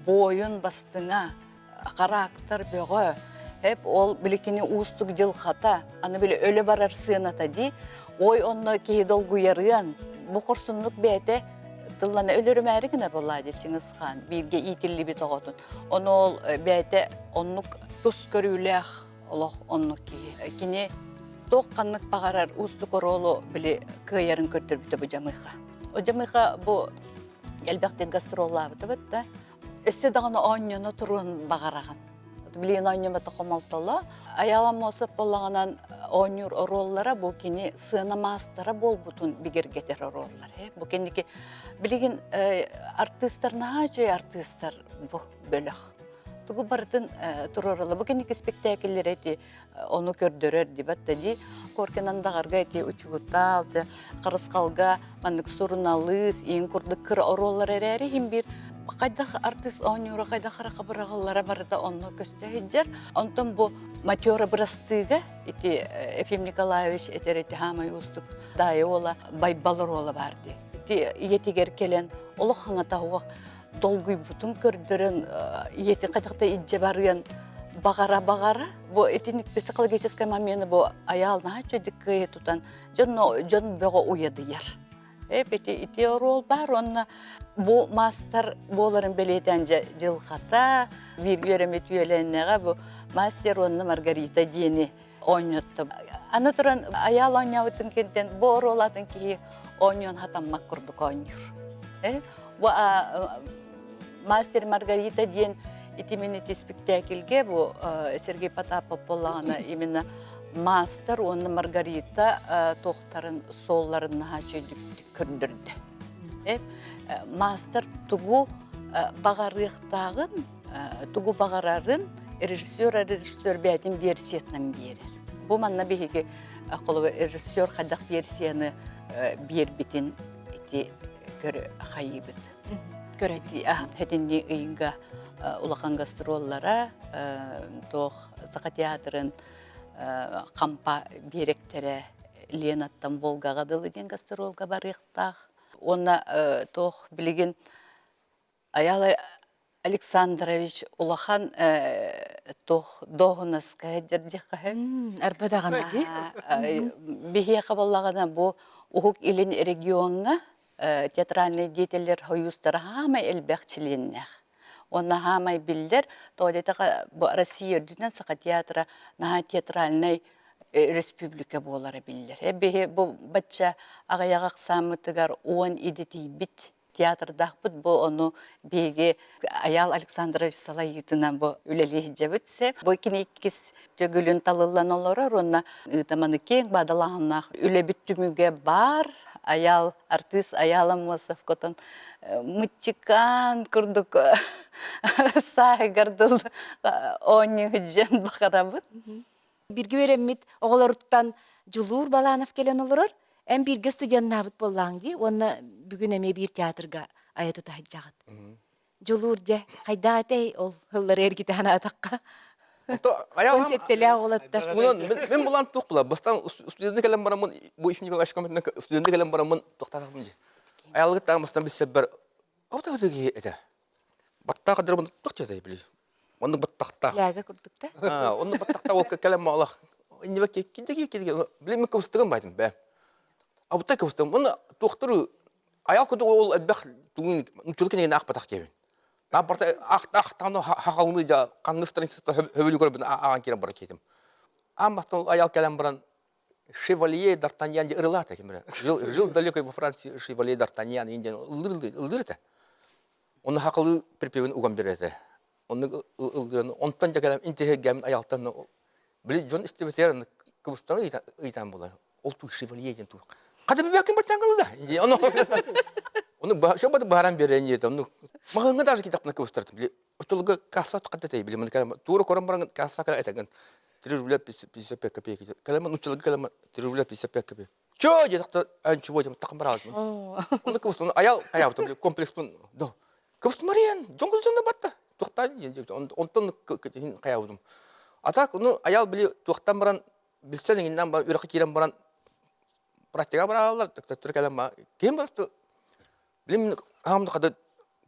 [SPEAKER 5] бойын бастыңа характер бөғі. Хеп ол білекіне уыстық жылқата. Аны біле өлі барар сыйната ди. Ой онны кейі долгу ярыян. Бұл құрсынлық бәйті Тылланы өлөрүм әрігіне болады Чингисхан, бирге икілі бет оғытын. Оны ол бәйті оннық тұс көріліғ олық оннық кейі. Кені тоққанлық бағарар ұсты королу білі күйерін көрдір біті бұл жамыға. О жамыға бұл әлбәқтен гастролла бұты бұтты. Өсі дағыны ойнына тұруын бағараған. Білген ойнема тоқымалтылы. Аялам осып болағынан ойныр ороллара бұл кені сына мастары бол бұтын бігер кетер ороллар. Бұл кенеке білген артистар наға жөй артистар бұл бөліқ. Тұғы бардың тұрорылы. Бұл кенеке спектакльер әті оны көрдірер деп әттеді. Коркенандағарға әті үчігутал, қарысқалға, маңдық сұрыналыз, ең күрді кір ороллар әрәрі хем бір Қайдақ артист ойнуыра, қайдақ қарақы бірағылара барыда оны көсті хеджер. Онтын бұл матера бырастыга ити Ефим Николаевич этерети хамай устук дайы ола байбалар ола барды. Ити иетигер келен олық хаңатауық долгуй бутун көрдөрөн иети катакта ижже барыган багара бу этиник психологический момент бу аялна чөдүк тутан жон бого уядыяр. Ити рол бар, онна бу мастер боларын белетенже жылқата, bir göreme tüyelenlere bu master onunla Margarita diyeni oynatты. Ana turan ayal oynayotun kenten bu rolatın ki oynayan hatammak kurduk oynuyor. Bu master Margarita diyen itiminiti spektakilge bu Sergey Potapov bollağına imенно master onu Margarita tohtarın sollarına çöydük köndürdü. Master tugu bağarıqtağın, tugu bağararın rejissör beytin versiyatından verir. Bu manna bihigi rejissör xadak versiyanı bir bitin iti göre xayibit.
[SPEAKER 1] Göre.
[SPEAKER 5] Hedinni ıyınga ulaqan gastrollara, toq Saqa teatrın kampa berektere Lenattan Volgaga dılıgen gastrolga barıqtağ. Ona toq bilgin Ayal Alexandrovich ulaqan toq Dohunaskaya jerdikka.
[SPEAKER 1] Arbadağan dedi.
[SPEAKER 5] Bihiye qabollağına bu uhuk ilin regionga teatralny deteller hoyustara hama elbekçilinneq. Ona hamay biller, to'deta bu Rossiya dünden Saqa teatra naha teatralny respublika bolara biller. Bu batça ağayağa qsamıtıgar 10 ideti bit teatrda bu onu bege Ayal Alexandrovich Salayıtınan bu üleli jebitse bu ikini ikis tögülün talıllan olara ona tamanı keng badalağına üle bittümüge bar Ayal artist Ayala Mosovkoton mıçıkan kurduk sahi gardıl onu hüccen bakarabıt.
[SPEAKER 1] Birgi öğrenmit oğlaruttan Julur Balanov gelen olurur. En birge studentnabıt bollan di, ona bugün eme bir teatrga ayatı tahicağıt. Julur de, hayda etey ol hılları ergite hana atakka. Konsepteli ağolattır.
[SPEAKER 6] Ben bulan tuq bula. Bastan studentni kelem baramın bu işin yolu aşkametine studentni kelem baramın tuqtatam diye. Ayalgı tağım bastan bir seber. Avta ödegi ete. Batta kadar bunu tuqça bili. Onu battakta.
[SPEAKER 1] Laga kurduk da.
[SPEAKER 6] Onu battakta ol kelem mağlaq. İnne bak kidegi bilim kavustığım baydım be. Avta kavustığım onu tuqturu ayal kudu ol edbaq tuğun çulkene aqpatak kevin. Ben parta tano haqalını ja qanıstırınsıta hövülü görüp ağan kere bara ketim. Амбастан аял келем баран Шевалье Д'Артаньян ырылата кемре. Жил далеко во Франции Шевалье Д'Артаньян инден ылдырды. Оны хакылы припевин угам береді. Оны ылдырын онтан ja келем интерегем аялтан били жон истебетерин кыбыстан ыйтан болар. Ол ту Шевалье ден ту. Када бебекин бачаңгылда. Onu şöyle baran bereni yedim. Onu mağını da kitapna kıvırtırdım. Bile çoluğa kasa tıkadı bile. Bunu kalem tuğra koran baran kasa kara eten. 3 rubля 55 копеек. Kalem uçuluğa kalem 3 rubля 55 копеек. Çoğu yedik en çubuğu cam takım bıraktım. Onu kıvırtım. Ayal tabii kompleks bunu. Do. Kıvırtım Marian. Jongun jonda battı. Tuğtan yiyecek. Ondan kayavdım. Atak onu ayal bile tuğtan baran bilsen inden bana ürek kiren baran praktika baralar. Tık kalem ma. Kim bastı? Bilim hamda kadar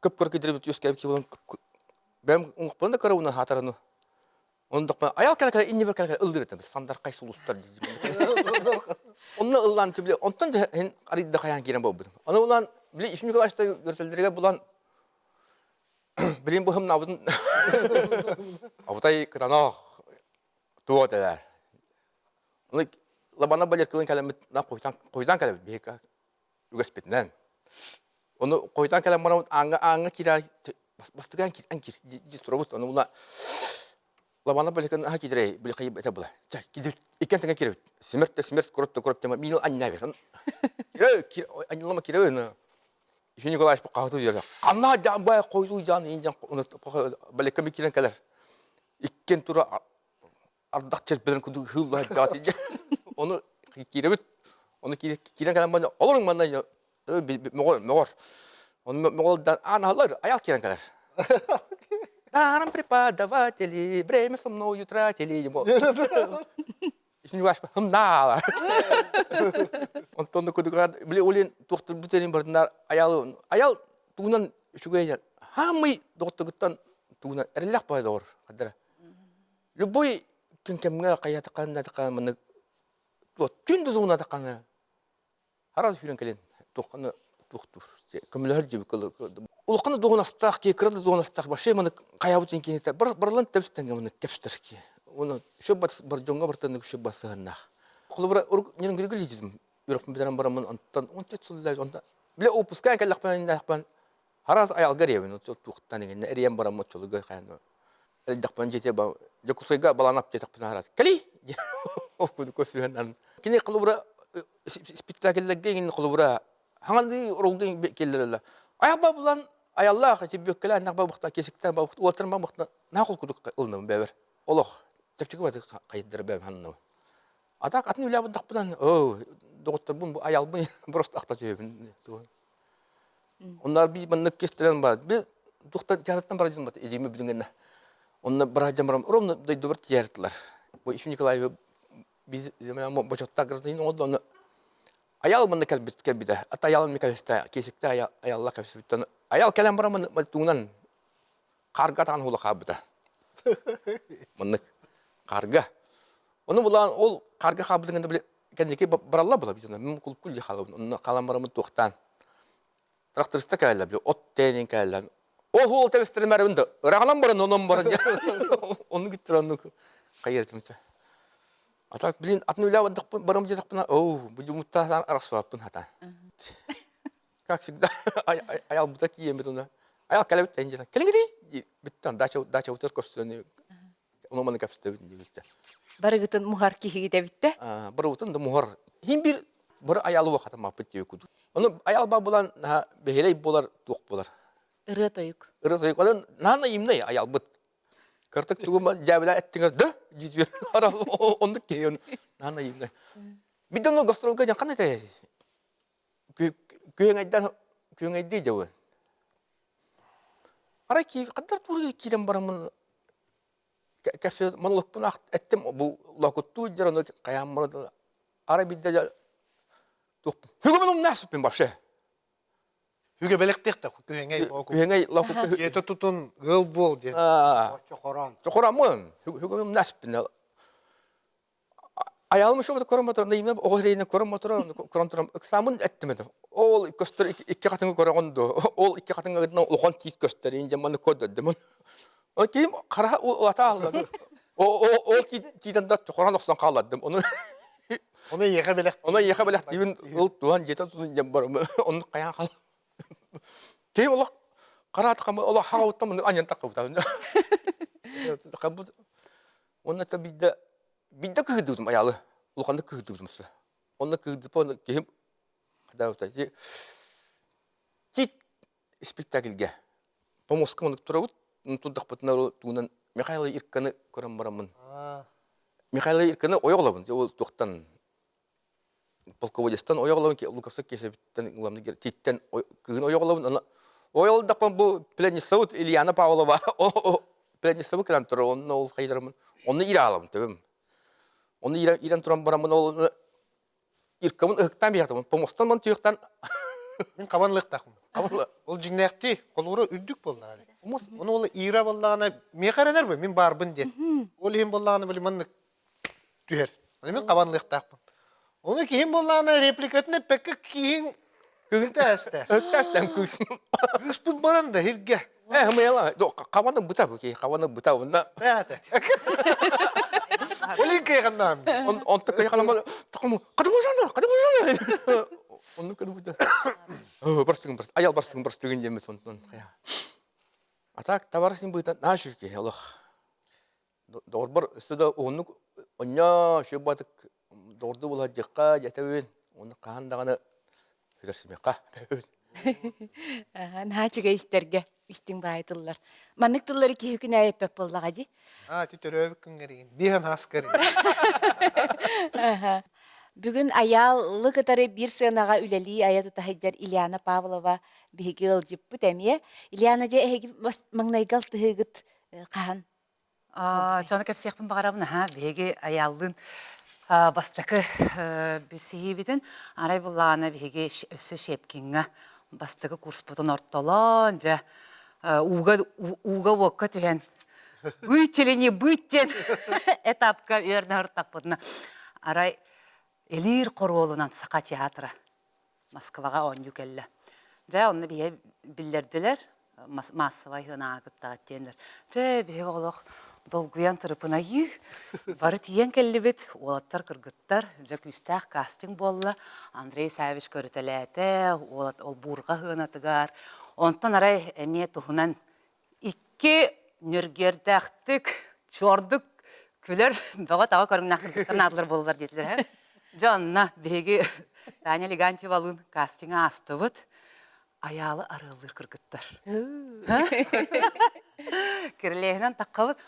[SPEAKER 6] köp körke direkt yüzkep ki olan ben unutmadım da karavunan hatarını. Onda ayal kara inni bir kara öldürdüm. Sandar kaysı uluslar diyeceğim. Onunla ıllan bile ondan da hen arida kayan giren bu. Onu ulan bile işini kalaşta görsellerine bulan bilim bu hem navdın. Avtay kırana tuğateler. Onu labana balık kılın kalamet na koydan kalamet bir heka ügespetinden. Onu koydan kalem bana anga kira bastıgan ankir jitrobut onu ula labana balikan ha kidre bil kayıp ete bula. Çak gidip iken tanga kira. Simert korot tema minul anna ver. Kira anlama kira onu. İşini kolaş bu qahtu diyor. Anna da baya koydu can incan onu balikan bir kiran kalar. İkken tura ardak çerpeden kudu hılla jati. Onu kirabit onu kiran kalem bana olur bana ya. Mor. Onu Moğol'dan analar ayak kiran kadar. Даром преподаватели, время со мною тратили. Ишин ваш хымнала. Онтон кудуга биле олен доктор бүтенин бардынар аял тугунан шугайя. Хамый докторгуттан тугунан эрелек байдыр кадара. Любой кемкемге каятыканда тыкан түндү зуна тыканы. Хараз хүрен келен токаны доктор. Көмөлөр жиби кылы. Улканы догонастак ки кырды догонастак башы маны каябытын кенете барлан тепстенге маны кепстерки. Оны шөббат бар жонга бартаны шөббасына. Кулбара нерен гүлгүл жидим. Юрапын бетерен барамын антан 14 сылдай онда. Биле опускан келлакпан хараз аял гаревин туктан деген эрием барамын чолуга кайны. Элдакпан жете ба жокусайга баланап жетакпан хараз. Кали. Окуду көсүнөн. Кини кулбара спектакльлерге ин кулбара ханганды урулдын келлерлер. Аяба булан аяллах тибеккеле анакба букта кесиктен ба отырма букта накул кудук ылны бевер. Олох тепчиге бады кайдыр бев ханны. Атак атын үләбен дакпынан доктор бу аял бу просто акта жебин. Onlar bir bana kestiren var. Bir doktор jarаттан бар дим бат. Эжеме билгенне. Онна бара жамрам ровно дойду бир тияртылар. Бу Ишин Николаев biz zaman boşotta gırdın onu ayal mı kelbide ata ayal mı kelbide kesikte ayalla kelbide ayal kelam bara mı tuğunan karga tan hulu kabda mınık karga onu bulan ol karga kabdığında bile kendiki baralla bula bizden müm kul jahalın onu kalam bara mı tuğtan traktöriste kelle bile ot tenin kelle o hul tevstirmer binde rağlan bara onun bara onu gittir onu kayırtımsa Atak bilin atın öyle barım jetakpına bu jumutta araswapın hata. Как всегда ayal buta kiyem betona. Ayal kelebet enjela. Kelingidi bittan daça utar kostunu. Onu manı kapsıtı bitti.
[SPEAKER 1] Barıgıtın muhar kihigi de bitti.
[SPEAKER 6] Barıgıtın da muhar. Him bir ayalı vakata mapıt diye kudu. Onu ayal babulan beheley bolar tuq bolar.
[SPEAKER 1] Irı toyuk.
[SPEAKER 6] Irı toyuk olan nana imne ayal but. Kartak tuğuma cevla ettinger de jizver ara onu keyon nana yimle. Bir de no gastrolga jankan ete. Köyün ayda jawu. Ara ki kadar tuğu kirem baramın kafe manluk pun ettim bu lakuttu jarano kayam marada ara bir de tuğ. Hügümün nasipin başe.
[SPEAKER 2] Hüge belektek de köyengey
[SPEAKER 6] Köyengey lakuttu.
[SPEAKER 2] Yete tutun gıl bol diye.
[SPEAKER 4] Çokoran.
[SPEAKER 6] Çokoramın. Hügümün nasipin. Ayalım şu koran motorunda yine o herine koran motorum eksamın ettim. Ol göster iki katını korandı. Ol iki katını gidin olğan tit gösterince manı kod dedim. O kim kara o ata aldı. O tiden de çokoran olsan kaladım.
[SPEAKER 2] Onu yeke belek.
[SPEAKER 6] Ona yaka belek dibin ol tuhan jeta tutun jambar. Onu kayan kal. Kim ola kara takama ola hawtam anyan takawta. Kabut. Onu tabi de Bidda kıhıdırdım ayalı. Ulukanda kıhıdırdım size. Onunla kıhıdırıp onu kehim kadar Kit spektakilge. Pomoska mı turavut. Tundak patına tuğunan Mikhail İrkan'ı koran baramın. Mikhail İrkan'ı oyaklabın. O tuğtan Polkovodestan oyaklabın ki Lukavsa kesebitten ulamda gel. Titten kıhın oyaklabın. Oyaladık ben bu Planisavut İlyana Pavlova. O Planisavut kıran tura. Onun ol kaydıramın. Onu iralalım tabii. Onu İran turan baramın oğlunu İrkamın ıhıktan bir yaktamın. Pomostan mı tüyükten?
[SPEAKER 2] Ben kabanlık takım. Ol cinnekti. Koluru üddük bollağını. Onu ola İra bollağına mekar eder mi? Min barbın diye. Ol hem bollağını böyle manlık tüher. Onu ben kabanlık takım. Onu ki hem bollağına replikatını pekka kihin kıhıntı este.
[SPEAKER 6] Öktaştan kıysın.
[SPEAKER 2] Kıspın baran da hirge.
[SPEAKER 6] Ama yalan. Kavanı buta bu ki. Kavanı buta.
[SPEAKER 2] Evet. Olin kıyıkandan.
[SPEAKER 6] Onta kıyıkalama. Takımı. Kadın uçana. Onu kadın buta. Barstığın. Ayal barstığın jemis ondan. Atak tavarasın buta. Naşır ki. Allah. Doğrubar üstüde onu onya şu batık doğru bulacakka yeteven. Onu kahandağını hüdersimeka.
[SPEAKER 1] Naçıga isterge istin baytıllar. Manık tılları ki hükün ayıp bolla hadi.
[SPEAKER 2] Tütörövük güngerin. Bihan haskerin.
[SPEAKER 1] Bugün ayallı katarı bir sığınağa üleli ayatı tahıccar İlyana Pavlova bihigi ılcıp bu demiye. İlyana je ehegi mangnaygal tıhıgıt Кахан.
[SPEAKER 7] Чоны кепсияқпын бағарабын, беге аялдың бастықы бісейбетін, арай бұллағына беге өсі шепкенға бастықы курс бұтын ортолон, жа уға уаққа түйен бұйтеліне бұйттен этапқа өрді ұрттақ бұдына. Арай элир қоролынан сақа театра Москваға оню келі. Жа онны бейе білдерділер, массовай ғына ағыттаға тендер. Жа беге олық долгуян тырыпына үй, бары тиен келі бет, олаттар кыргыттар, жа күстәқ кастинг болла, Андрей Савич көрітеләті, ол бұрға ғынатығар. Онтан арай әме тұхынан икки нөргердәқтік, чордық күлер, баға тава көріңнақ кыргыттарын адылар болылар деділер. Жанна беге Таня Леганти балын кастинга асты бұд, аялы арылыр кыргыттар. Кірлігінен таққа бұд,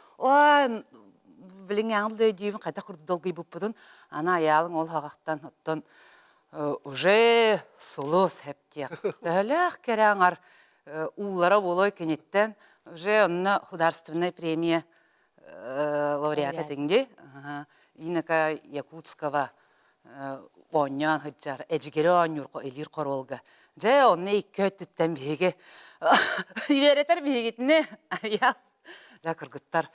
[SPEAKER 7] білің аңылды өйдеймін, қайта құрды долгай бұп бұдын, ана аялың ол хағақтан оттан уже сұлыс әптек. Бәліқ кәрі аңар ұллара болой кенеттен, уже онына хударственная премия лауреата дегенде, Инака Якутского Оньян хыджар, эджигерен юрко элир королга. Же онны икки өттүттен беге. Иверетер бегетіне. Я. Жа кыргыттар.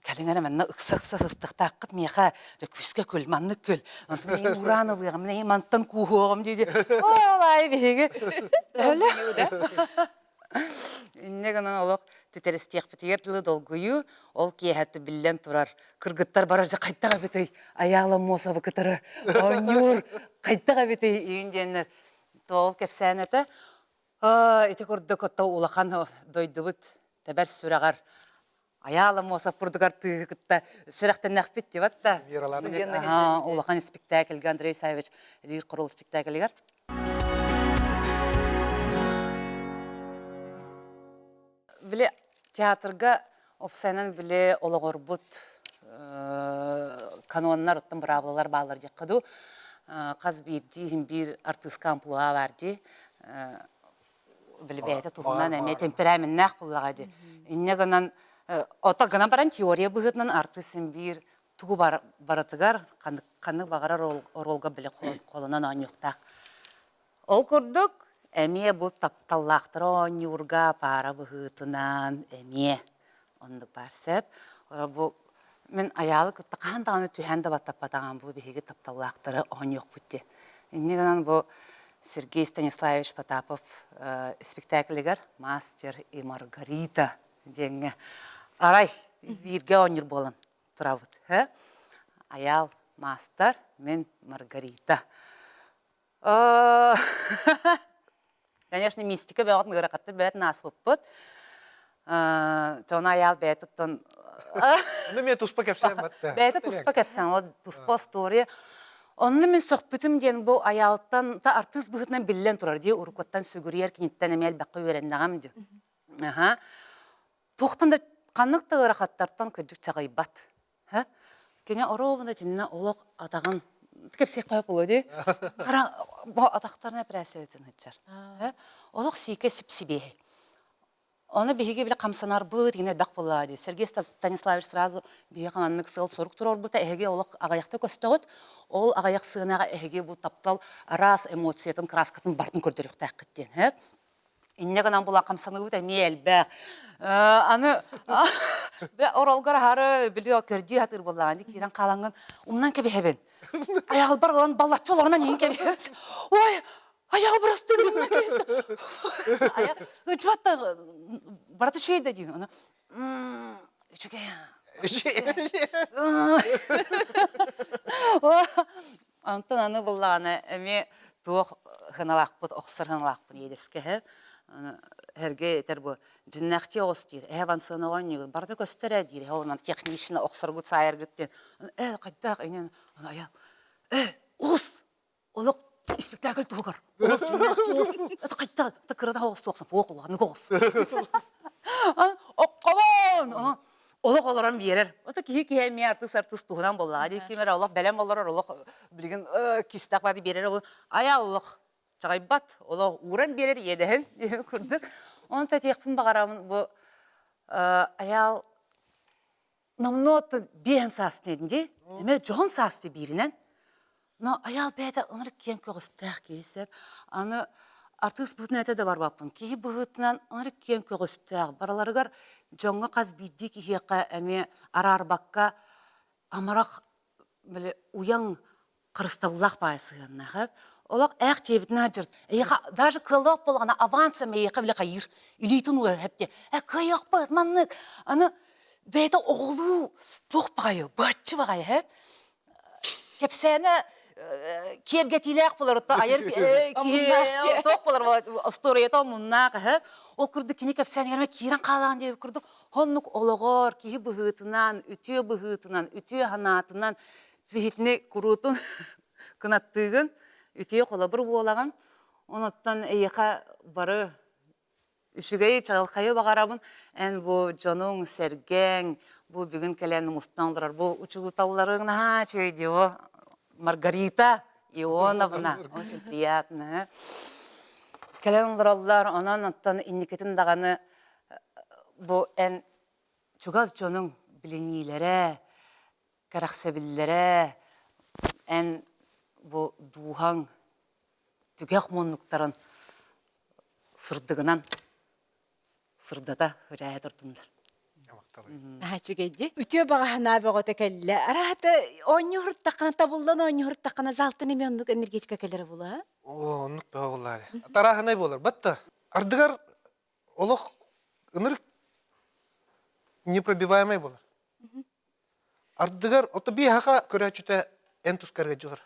[SPEAKER 7] Кәліңәрі мәнна ұқса-ұқса сыстықта аққыт меха. Жа күске күл, манны күл. Антын мен ураны бұйғым, мен манттан куғығым дейді. Ой, олай беге. Өлі. Инне гана олық тетерестек бітігерділі долгүйі, ол кейхәтті білден тұрар. Кыргыттар барар жа қайттаға бітей, аялы мосабы кітірі, онюр, қайттаға бітей үйінденлер. Ол кепсән әті, еті көрді көтті улақан дойды бұд, тәбәр сүрағар. Аялы мосаб күрдігар тұғы күтті сүрәқтен нәқпет деп атта. Улақан спектакльге Андрей Савич, лир құрыл спектакльгер. Біле театрға опсайнан біле олығыр бұд каноннар ұттын бұрабылар бағылар дек қыду. Қаз бірді бір артыстық амплуа барды. Біле бәйті тұғынан әме темперамент нәқ бұллаға де. Инне ғынан, ота ғынан баран теория бұғытынан артысын бір тұғы баратығар, қаны бағарар оролға біле қолынан ойнықтақ. Ол көрдік. Әме бұл тапталлақтыр оңюрға пара бұғытынан әме ондық барсып. Мен аялы күтті қандағаны түйәнді баттаппатаған бұл бейге тапталлақтыры оңюқ бұтте. Иннегінен бұл Сергей Станиславович Потапов спектаклігер «Мастер и Маргарита» деңі. Арай, бірге оңюр болын тұра бұд. Аял мастер, мен Маргарита. Конечно, мистика бәғатын ғырақатты бәт нас бұппыт. Тоны аял бәті тон...
[SPEAKER 2] Оны мен тұспа кәпсен бәтті.
[SPEAKER 7] Бәті тұспа кәпсен, ол тұспа история. Оны мен соқпытым ден бұл аялттан, та артыз бұғытынан білден тұрар де, ұрықаттан сүгірер кенеттен әмел бәққа өрендіғам де. Тоқтанда қанықта ғырақаттартан көджік чағай бат. Кене оробында жинна олық атаған кепсек қойып болу де. Қара, бұл атақтарына прәсі өтін ұтжар. Олық сейке сіп-сібей. Оны бейге білі қамсанар бұд, генер бәқ болу де. Сергей Станиславич сразу бейге қаманның сығыл сорық тұрар бұлта, әйге олық ағаяқты көсті ғыд. Ол ағаяқ сығынаға әйге бұл таптал рас эмоциятын, краскатын бартын көрдіріқті әқіттен. Инне ғынан бұл қамсаны бұд, әме әлбәқ. Аны оралғар хары білді көрді атыр болағанды кейрен қаланған ұмнан кәбе-хәбен. Аяғыл бар олан баллар чоларынан ең кәбе-хәбес. Ой, аяғыл бір астығы ұмнан кәбесті. Үчватта бараты шейді дейін. Үчіге. Антон аны болағаны әме туық ғыналақ бұд, оқсыр ғыналақ бұд едеске. Herge yeter bu cinnakçı oğuz deyir. Evan sığına oynuyor. Barda göstere deyir. Olman teknişine oğsar güt sayar gittin. Qaydaq enen ayal. Oğuz. Oluq spektakl tuğar. Oğuz cinnakçı oğuz. Qaydaq tıkırda oğuz tuğsan. Oğullarını oğuz. Oqqavan. Oluq olaran verir. Ota ki hem artist tuğunan bolladı. Kemer Allah belem olar oluq bilgin küstaq badi verir. Ayalıq Çağaybat, ola uğran berer yedehen, kurduk. Onu da tekpun bağıramın bu ayal намнот бен састединди. Эме жон састы биринен. Но аял бәді ыныр кен көгістәк кейсеп, аны артыс бұтын әті де бар бапын. Кейі бұтынан ыныр кен көгістәк. Бараларығар жоңға қаз бидді кейеқа әме арарбаққа амарақ уяң қырыставлақ байсығын нәғып. Олақ әқ жебітін әжірд. Даже кылық болғана аванса мейеқі біле қайыр. Үлейтін ұр әпте. Кайық бұд, маннық. Аны бәді оғылу тоқпағайы, бәтші бағайы әп. Кепсәні кергетилек болар, айыр тоқ болар, историята мұннақ. Ол күрді кені кепсәні керме кейрен қалаған деп күрді. Хоннық олығыр, кейі бұғытынан, үтіе ханатынан, бейітіне күрутын күнаттығын, үтіе қолы бір болаған. Оныттан әйеқа бары үшігей чағылқайы бағарабын. Ән бұл жоның сәргең, бұл бүгін кәләні мұстандырар. Бұл учылыталарыңна чөйде о. Маргарита Ионовна. Очень приятно. Кәләндіралар, онан аттан инникетін дағаны бұл ән чугаз жоның білінейлері, кәрақсәбілері, ән бұл дуған түгәқ монлықтарын сырдығынан сырдата хүрәйе тұрдыңдар.
[SPEAKER 1] Чүгейді. Үтіе бағахына бәғота кәлі. Арахаты ойны ғырттақана табылдан ойны ғырттақана залтын еме онлық энергетика кәлері бола?
[SPEAKER 2] Онлық бәға болар. Тарахынай болар. Батта, ардығар олық ыныр непробиваемай болар. Ардығар, оты бей хақа көрәчіті ән тұскарға жылар.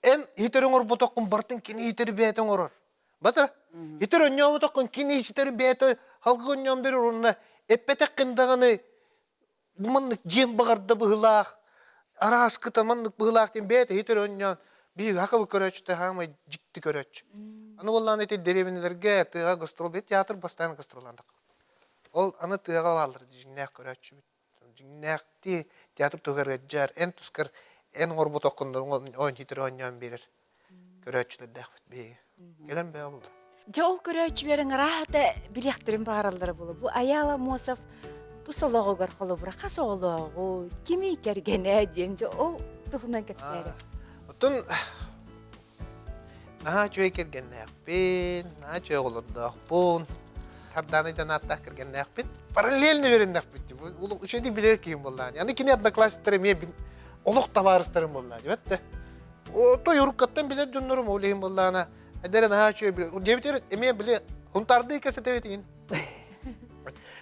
[SPEAKER 2] Ән хитерің ор бұтаққын бартын кені хитері бәйтін орар. Бата, хитер өнне бұтаққын кені хитері бәйті халқы өннен бері орында эппетек кындағаны бұманлық жем бағарда бұғылақ, араскыта манлық бұғылақ ден бәйті хитер өннен бейі хақа бұ көрәчіті хаңмай жікті көрәч. Аны болланы әте деревенелерге тыға гастрол бет, театр бастайын гастроландық. Ол аны тыға алыр, жіңнәк көрәчі бет. Жіңнәкті театр тұғарға жар, ән тұскар, ән ғор бұтаққында ойын хитер өннен берер. Көрәчілер дәқ бет бейі. Келен бәй болды.
[SPEAKER 1] Жол көрәчілерін рахаты білектірін бағаралары болу. Бұл аяла мосов тұсалығы ғар қолы бұра. Қасы олығы, кемей кәргені әдем, ол тұғынан көпсәрі.
[SPEAKER 2] Отын, наға чөй кергенне әқпен, наға чөй қолырды ақпын, тарданыйдан аттақ кергенне әқпен, параллельно веренне әқпен. Ол үшенде білер кейін болған. Яны кені одноклассиктері мен олық табарыстарым болған. Той ұрыққаттан білер жүннұрым олейін болғана. Әдері наға чөй білер. Жебітер әме білер, құнтарды кәсі тәветейін.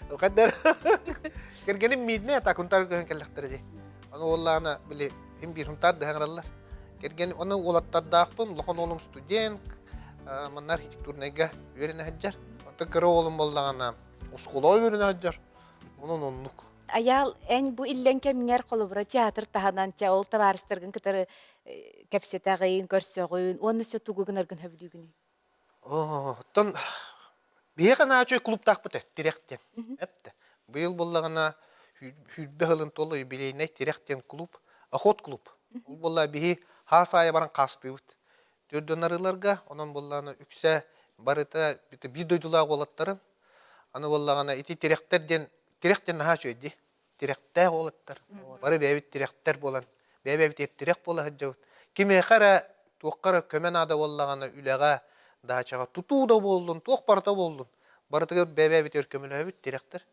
[SPEAKER 2] Қаддар кергенім мейдіне әта құнтарды көхін кәліқтірі де. Оны олағына білер, hem bir huntar da hangrallar. Kergen onu olattadda akpın, lokan olum student, manna arxitekturnaga öğrene hajjar. Ata kara olum bollagana, oskola öğrene hajjar. Onun onluk.
[SPEAKER 1] Ayal en bu illenke minger kolubra teatr tahanan cha ol tabaristırgın kıtarı kapsetağın, görsöğün, onu sötugugınargın höbülügünü.
[SPEAKER 2] Ton beyana açı klub takpıtı direkten. Hepte. Bu yıl bollagana hübbe hılın tolu bileyne direkten klub, ahot klub. Ol bolla bihi hasaya baran kastıbıt. Dördön arılarga onun bollagana ükse barıta bir doydulağı olattarın. Anı bollagana iti direkten naha çöydü. Direkte olattar. Barı beyvit direkter bolan. Beyvit hep direkt bola hacavut. Kime kara tuğkara kömen ada bollagana ülega daha çağa tutu da boldun, tuğparta boldun. Barıta beyvit örkömülü hübit direkter.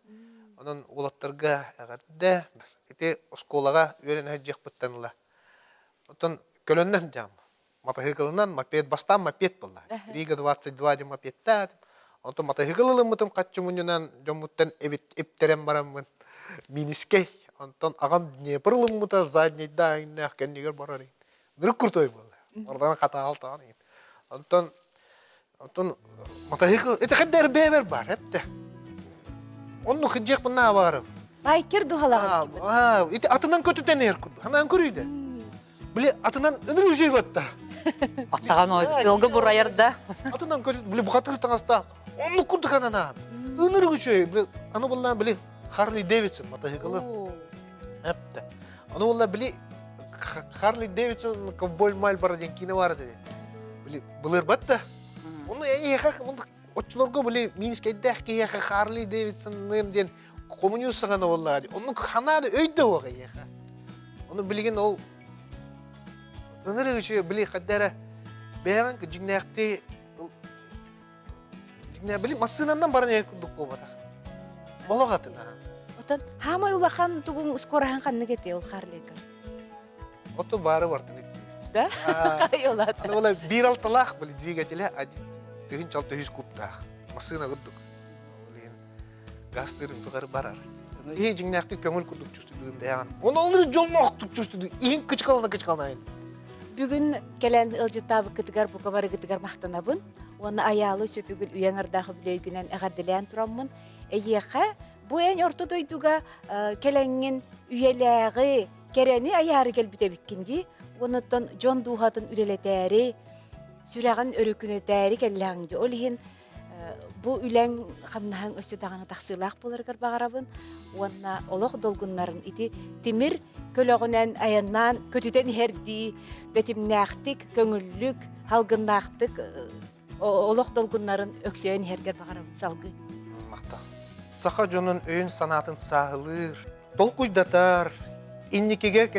[SPEAKER 2] Onun olattarga ağırda iti oskolaga öğren hacjak bıttanıla. Otan kölönden jam. Matahıkılından mapet bastan mapet bolla. Riga 22 mapetta. Otan matahıkılılım mıtım kaççumunyunan jomuttan epterem baramın. Miniskey. Otan ağam Dneprılım mıta zadneyda ayna kendiger bararın. Nırık kurtoy bolla. Oradan kata altan. Otan matahıkıl eti kadar bever bar hepte. Onu hıcak bana varım.
[SPEAKER 1] Baykir duhalağı gibi.
[SPEAKER 2] Iti atından kötü tener kurdu. Hanan körüydü. Bile atından ınır ücey batta.
[SPEAKER 7] Аттаған ой, тылғы бұр айырда.
[SPEAKER 2] Atından kötü, bile bu katır tanasta. Onu kurdu kananan. Inır ücey. Bile, anı bolla bile Harley Davidson matahıkılı. Hepte. Anı bolla bile Harley Davidson kovboy mal barajan kine vardı. Bile, bılır batta. Onu yakak, onu Otçularga bile Minsk'e ki Harley Davidson neyim diyen коммунист сагана болла. Onu kanada öydü o ya. Onu bilgin ol. Öneri şey bili kadara. Beyan ki cinnakti. Cinnak bili masınandan bana ne kurduk bu bada. Ola katına.
[SPEAKER 1] Otan hamay ulakan tugun skorahan kanne gete ol harleker.
[SPEAKER 2] Oto barı vardı ne.
[SPEAKER 1] Da? Kayolat.
[SPEAKER 2] Ana ola bir altalak bili diye tele adi. Tühün çaltı hüz kupta. Masına kurduk. Olin gazların tukarı barar. İyi cinnakti kömül kurduk çüstüdüğüm beyan. Onu olur jolloktuk çüstüdüğüm. İyin kıçkalına ayın.
[SPEAKER 1] Бүгүн келен ылжытабы кытыгар букабары кытыгар мактанабын. Оны аялы сөтүгүл үйеңардагы бүлөйгүнен эгаделен тураммын. Эйеха бу эң ортодойдуга келеңин үйеләги керени аяры келбите биккинди. Онотон жон дуухатын үлелетери, сүраган өрүкүнөтери келләңди. Олихин бу үләң хамнаһын өсө дагана тахсылак боларгар багарабын. Онна олох долгуннарын ити тимир көлөгүнен аяннан көтүтен херди, бетимнәхтик, көңүллүк, халгыннахтык олох долгуннарын өксөөн хергер багарабын салгы.
[SPEAKER 2] Мақта. Саха жонун өйін санатын сағылыр, толкуйдатар, инникеге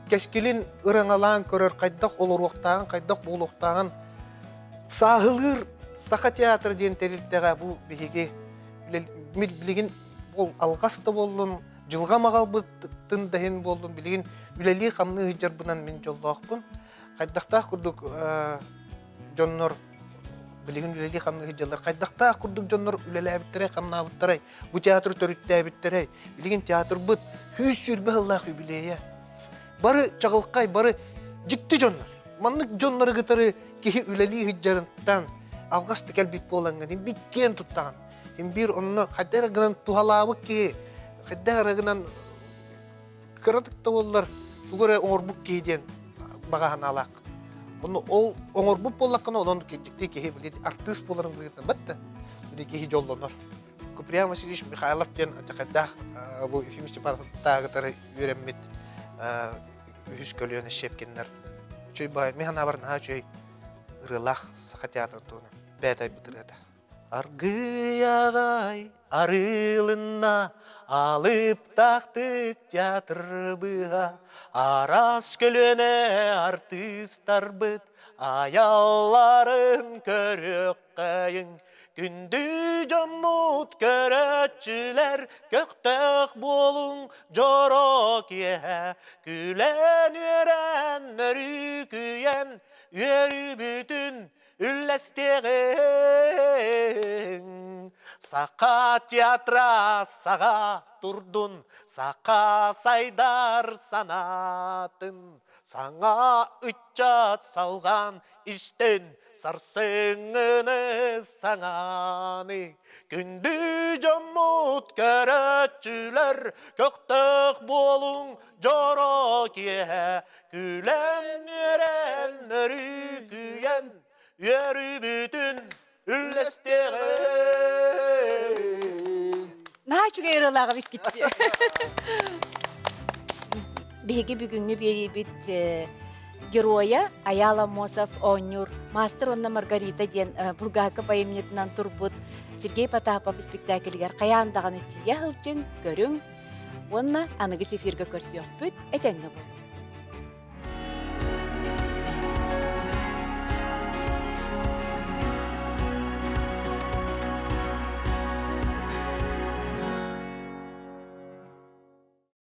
[SPEAKER 2] кешкилин ырыңалан көрөр, қайдақ олуруқтағын, қайдақ болуқтағын сағылыр. Саха театр дейін терилттеға бұл бігеге білігін ол алғасты болдың, жылға мағал бұттын дайын болдың, білігін үлелі қамны ғыжарбынан мен жолдақпын. Қайдақтақ күрдік жоннор билигин үлели хамны хиджалар кайдакта курдук жоннор үлеле абиттерей хамна абиттерей бу театр төрүттө абиттерей билигин театр быт хүс сүрбе Аллах юбилея бары чагылкай бары жикти жоннор маннык жоннору гытары кихи үлели хиджарынтан алгасты келбит болган биккен туттаган бир онно кайдарагынан тухалабык ки кайдарагынан кыратыкта боллар тугура оңорбук кейден багахан алак. Onu ol oңорбуп боллаккана онун кечикти кеһи билет артист боларын билетен батта. Биде кеһи жоллонор. Куприян Васильевич Михайлов ден жакадах бу Ефим Степановтагы үйренмет. Үз көлөнө шепкеннер. Чөй бай механа барна чөй рылах саха театр туна. Бәтай битирәдә. Аргыягай арылына алып тактык театр быга арас көлөне артисттар быт аялларын көрөк кайын күндү жомут көрөчүлөр көктөк болуң жорок е күлен өрен өрүкүйен өрү бүтүн үлләстеген сақа театра саға турдун сақа сайдар санатын саңа үтчат салған істен сарсыңыны саңаны күнді жомут көрөчүлөр көктөк болуң жорок е күлен өрен өрүкүйен өрү бүтүн үлләстеген.
[SPEAKER 1] Наачуга эралага бит китти. Беги бүгүнгү бери бит героя Аяла Мосов Онюр, мастер Онна Маргарита ден Бургака поэмнетинан турбут Сергей Потапов спектакльгер каяндаган итти яхылчың көрүң. Онна аныгы сефирге көрсөк бүт этеңге бол.